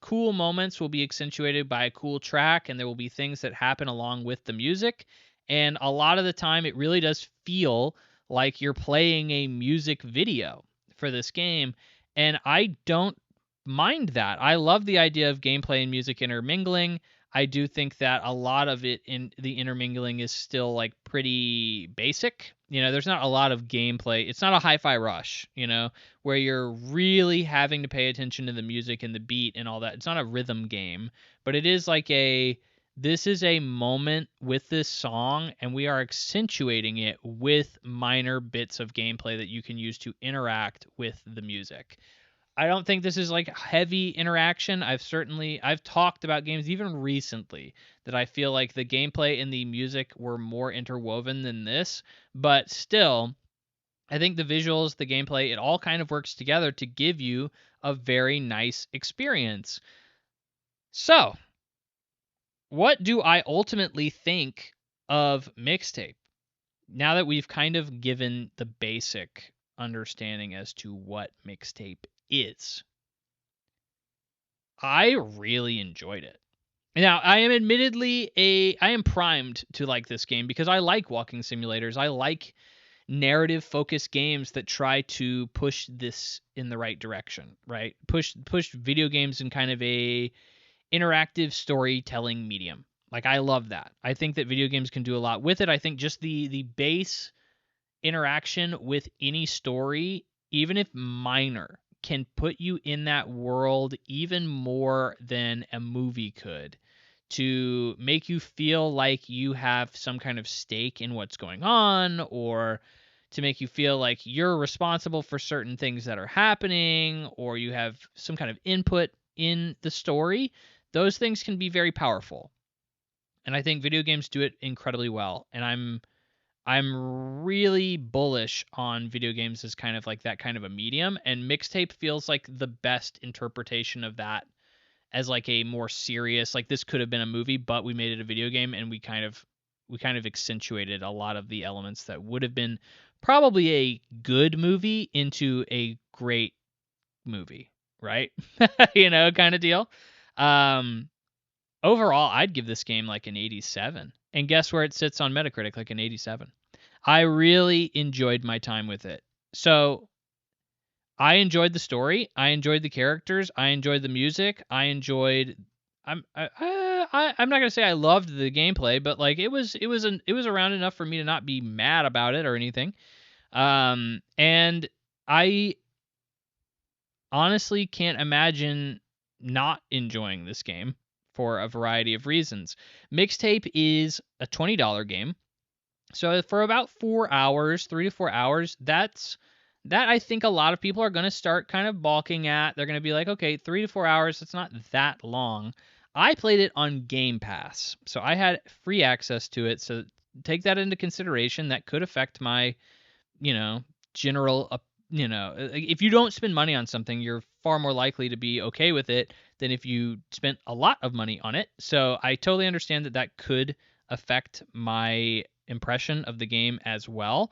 cool moments will be accentuated by a cool track, and there will be things that happen along with the music. And a lot of the time, it really does feel like you're playing a music video for this game. And I don't mind that. I love the idea of gameplay and music intermingling. I do think that a lot of it in the intermingling is still like pretty basic. There's not a lot of gameplay. It's not a hi-fi rush, where you're really having to pay attention to the music and the beat and all that. It's not a rhythm game, but it is like this is a moment with this song and we are accentuating it with minor bits of gameplay that you can use to interact with the music. I don't think this is like heavy interaction. I've talked about games even recently that I feel like the gameplay and the music were more interwoven than this, but still I think the visuals, the gameplay, it all kind of works together to give you a very nice experience. So, what do I ultimately think of Mixtape? Now that we've kind of given the basic understanding as to what Mixtape is, I really enjoyed it. Now, I am primed to like this game because I like walking simulators. I like narrative focused games that try to push this in the right direction, right? Push video games in kind of a interactive storytelling medium. Like I love that. I think that video games can do a lot with it. I think just the base interaction with any story, even if minor, can put you in that world even more than a movie could, to make you feel like you have some kind of stake in what's going on, or to make you feel like you're responsible for certain things that are happening, or you have some kind of input in the story. Those things can be very powerful. And I think video games do it incredibly well. And I'm really bullish on video games as kind of like that kind of a medium, and Mixtape feels like the best interpretation of that, as like a more serious, like this could have been a movie but we made it a video game, and we kind of accentuated a lot of the elements that would have been probably a good movie into a great movie, right? Kind of deal. um Overall, I'd give this game like an 87. And guess where it sits on Metacritic? Like an 87. I really enjoyed my time with it. So I enjoyed the story. I enjoyed the characters. I enjoyed the music. I enjoyed. I'm not gonna say I loved the gameplay, but like it was around enough for me to not be mad about it or anything. And I honestly can't imagine not enjoying this game for a variety of reasons. Mixtape is a $20 game. So for about 4 hours, 3 to 4 hours, that I think a lot of people are going to start kind of balking at. They're going to be like, okay, 3 to 4 hours, it's not that long. I played it on Game Pass, so I had free access to it. So take that into consideration. That could affect my, you know, general, if you don't spend money on something, you're far more likely to be okay with it than if you spent a lot of money on it. So I totally understand that that could affect my impression of the game as well.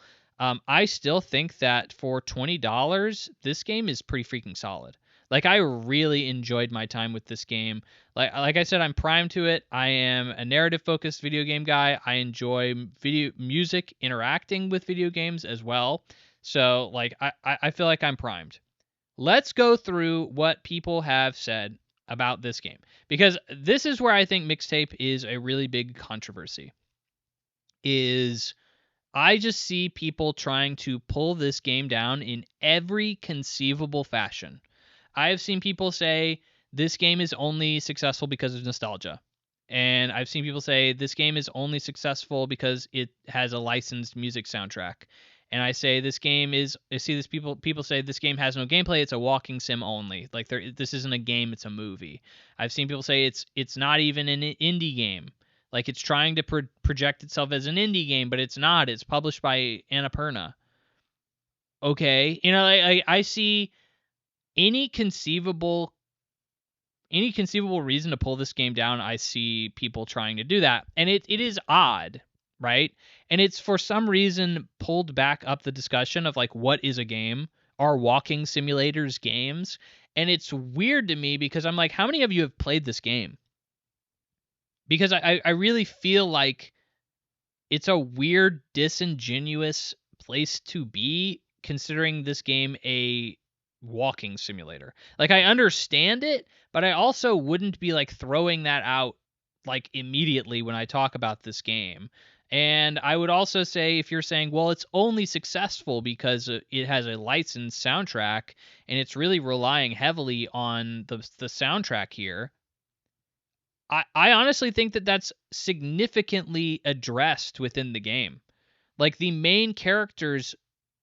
I still think that for $20, this game is pretty freaking solid. Like I really enjoyed my time with this game. Like I said, I'm primed to it. I am a narrative focused video game guy. I enjoy video music interacting with video games as well. So like I feel like I'm primed. Let's go through what people have said about this game, because this is where I think Mixtape is a really big controversy. Is I just see people trying to pull this game down in every conceivable fashion. I have seen people say this game is only successful because of nostalgia. And I've seen people say this game is only successful because it has a licensed music soundtrack. And I say this game is I see this people say this game has no gameplay, it's a walking sim only. Like this isn't a game, it's a movie. I've seen people say it's not even an indie game. Like it's trying to project itself as an indie game, but it's not. It's published by Annapurna. Okay, I see any conceivable reason to pull this game down. I see people trying to do that, and it is odd, right? And it's for some reason pulled back up the discussion of like what is a game? Are walking simulators games? And it's weird to me because I'm like, how many of you have played this game? Because I really feel like it's a weird, disingenuous place to be, considering this game a walking simulator. Like I understand it, but I also wouldn't be like throwing that out like immediately when I talk about this game. And I would also say, if you're saying, well, it's only successful because it has a licensed soundtrack and it's really relying heavily on the soundtrack here, I honestly think that that's significantly addressed within the game. Like the main character's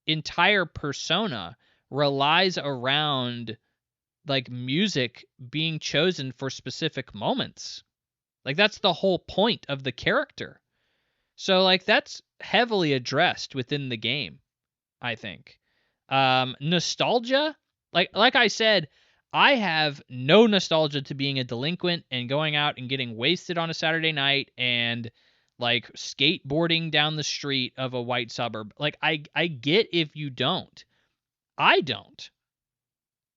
entire persona relies around like music being chosen for specific moments. Like that's the whole point of the character. So like that's heavily addressed within the game, I think. Nostalgia, like I said, I have no nostalgia to being a delinquent and going out and getting wasted on a Saturday night and like skateboarding down the street of a white suburb. Like I get if you don't. I don't.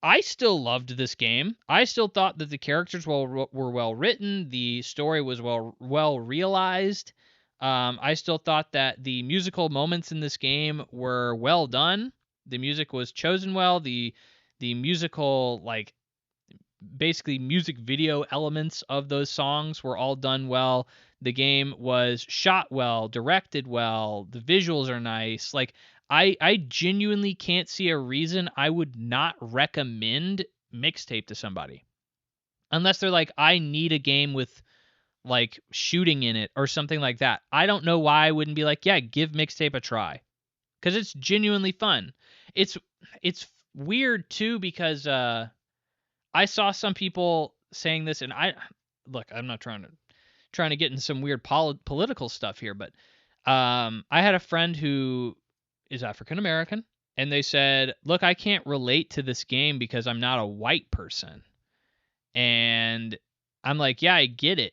I still loved this game. I still thought that the characters were well written, the story was well realized. I still thought that the musical moments in this game were well done. The music was chosen well. The musical, like basically music video elements of those songs were all done well. The game was shot well, directed well. The visuals are nice. Like I genuinely can't see a reason I would not recommend Mixtape to somebody. Unless they're like, I need a game with like shooting in it or something like that. I don't know why I wouldn't be like, yeah, give Mixtape a try. Because it's genuinely fun. It's weird too because I saw some people saying this, and I'm not trying to get in some weird political stuff here, but I had a friend who is African American, and they said, look, I can't relate to this game because I'm not a white person. And I'm like, yeah, I get it.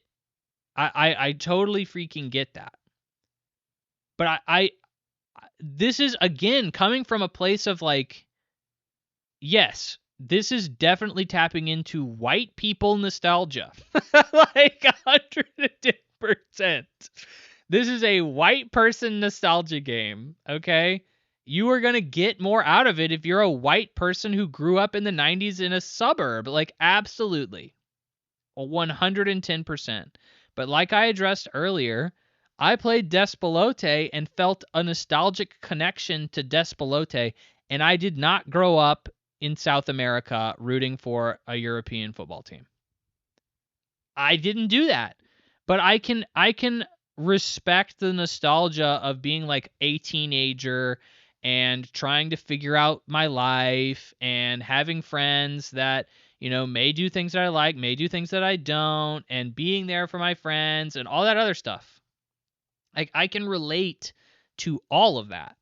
I totally freaking get that. But this is again coming from a place of like, yes, this is definitely tapping into white people nostalgia. Like 110%. This is a white person nostalgia game, okay? You are going to get more out of it if you're a white person who grew up in the 90s in a suburb. Like, absolutely. 110%. But like I addressed earlier, I played Despelote and felt a nostalgic connection to Despelote, and I did not grow up in South America rooting for a European football team. I didn't do that. But I can respect the nostalgia of being like a teenager and trying to figure out my life and having friends that, may do things that I like, may do things that I don't, and being there for my friends and all that other stuff. Like, I can relate to all of that.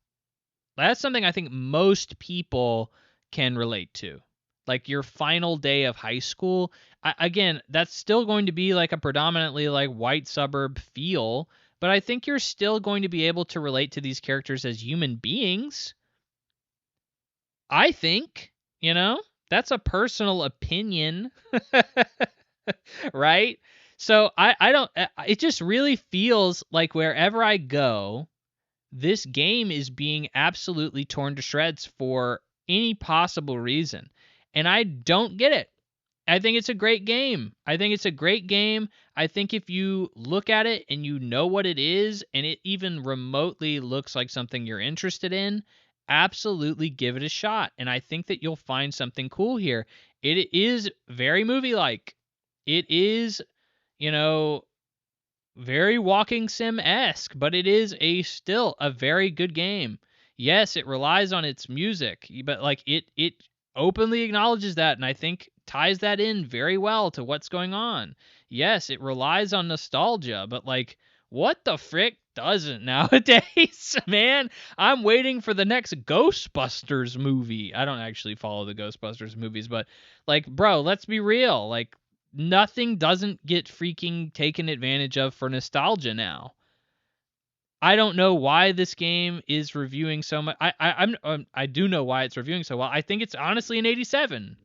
That's something I think most people can relate to. Like your final day of high school. Again, that's still going to be like a predominantly like white suburb feel, but I think you're still going to be able to relate to these characters as human beings. I think, that's a personal opinion, right? So I don't, it just really feels like wherever I go, this game is being absolutely torn to shreds for any possible reason. And I don't get it. I think it's a great game. I think if you look at it and you know what it is, and it even remotely looks like something you're interested in, absolutely give it a shot. And I think that you'll find something cool here. It is very movie-like. It is, very walking sim-esque, but it is still a very good game. Yes, it relies on its music, but like it openly acknowledges that, and I think ties that in very well to what's going on. Yes, it relies on nostalgia, but like, what the frick doesn't nowadays, man? I'm waiting for the next Ghostbusters movie. I don't actually follow the Ghostbusters movies, but like, bro, let's be real. Like, nothing doesn't get freaking taken advantage of for nostalgia now. I don't know why this game is reviewing so much. I do know why it's reviewing so well. I think it's honestly an 87.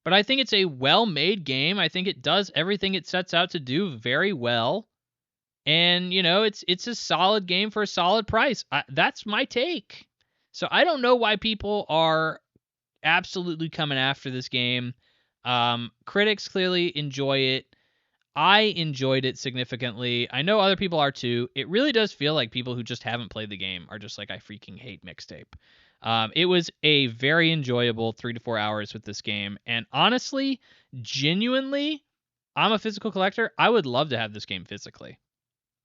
But I think it's a well-made game. I think it does everything it sets out to do very well. And, it's a solid game for a solid price. That's my take. So I don't know why people are absolutely coming after this game. Critics clearly enjoy it. I enjoyed it significantly. I know other people are too. It really does feel like people who just haven't played the game are just like, I freaking hate Mixtape. It was a very enjoyable 3 to 4 hours with this game. And honestly, genuinely, I'm a physical collector. I would love to have this game physically.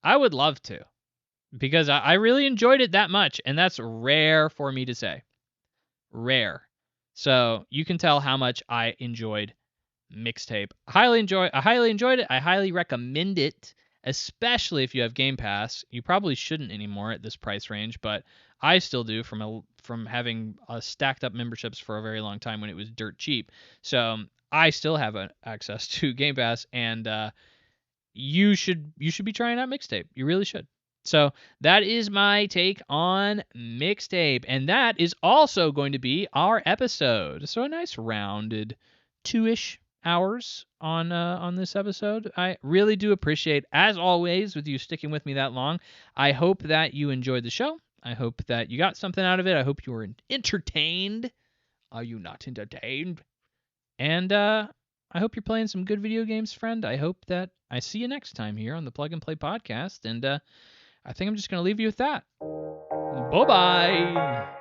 I would love to. Because I really enjoyed it that much. And that's rare for me to say. Rare. So you can tell how much I enjoyed Mixtape. I highly enjoyed it. I highly recommend it, especially if you have Game Pass. You probably shouldn't anymore at this price range, but I still do from having stacked up memberships for a very long time when it was dirt cheap. So I still have access to Game Pass, and you should be trying out Mixtape. You really should. So that is my take on Mixtape, and that is also going to be our episode. So a nice rounded 2-ish hours on this episode. I really do appreciate, as always, with you sticking with me that long. I hope that you enjoyed the show. I hope that you got something out of it. I hope you were entertained. Are you not entertained? And I hope you're playing some good video games, friend. I hope that I see you next time here on the Plug and Play podcast. And I think I'm just going to leave you with that. Bye-bye.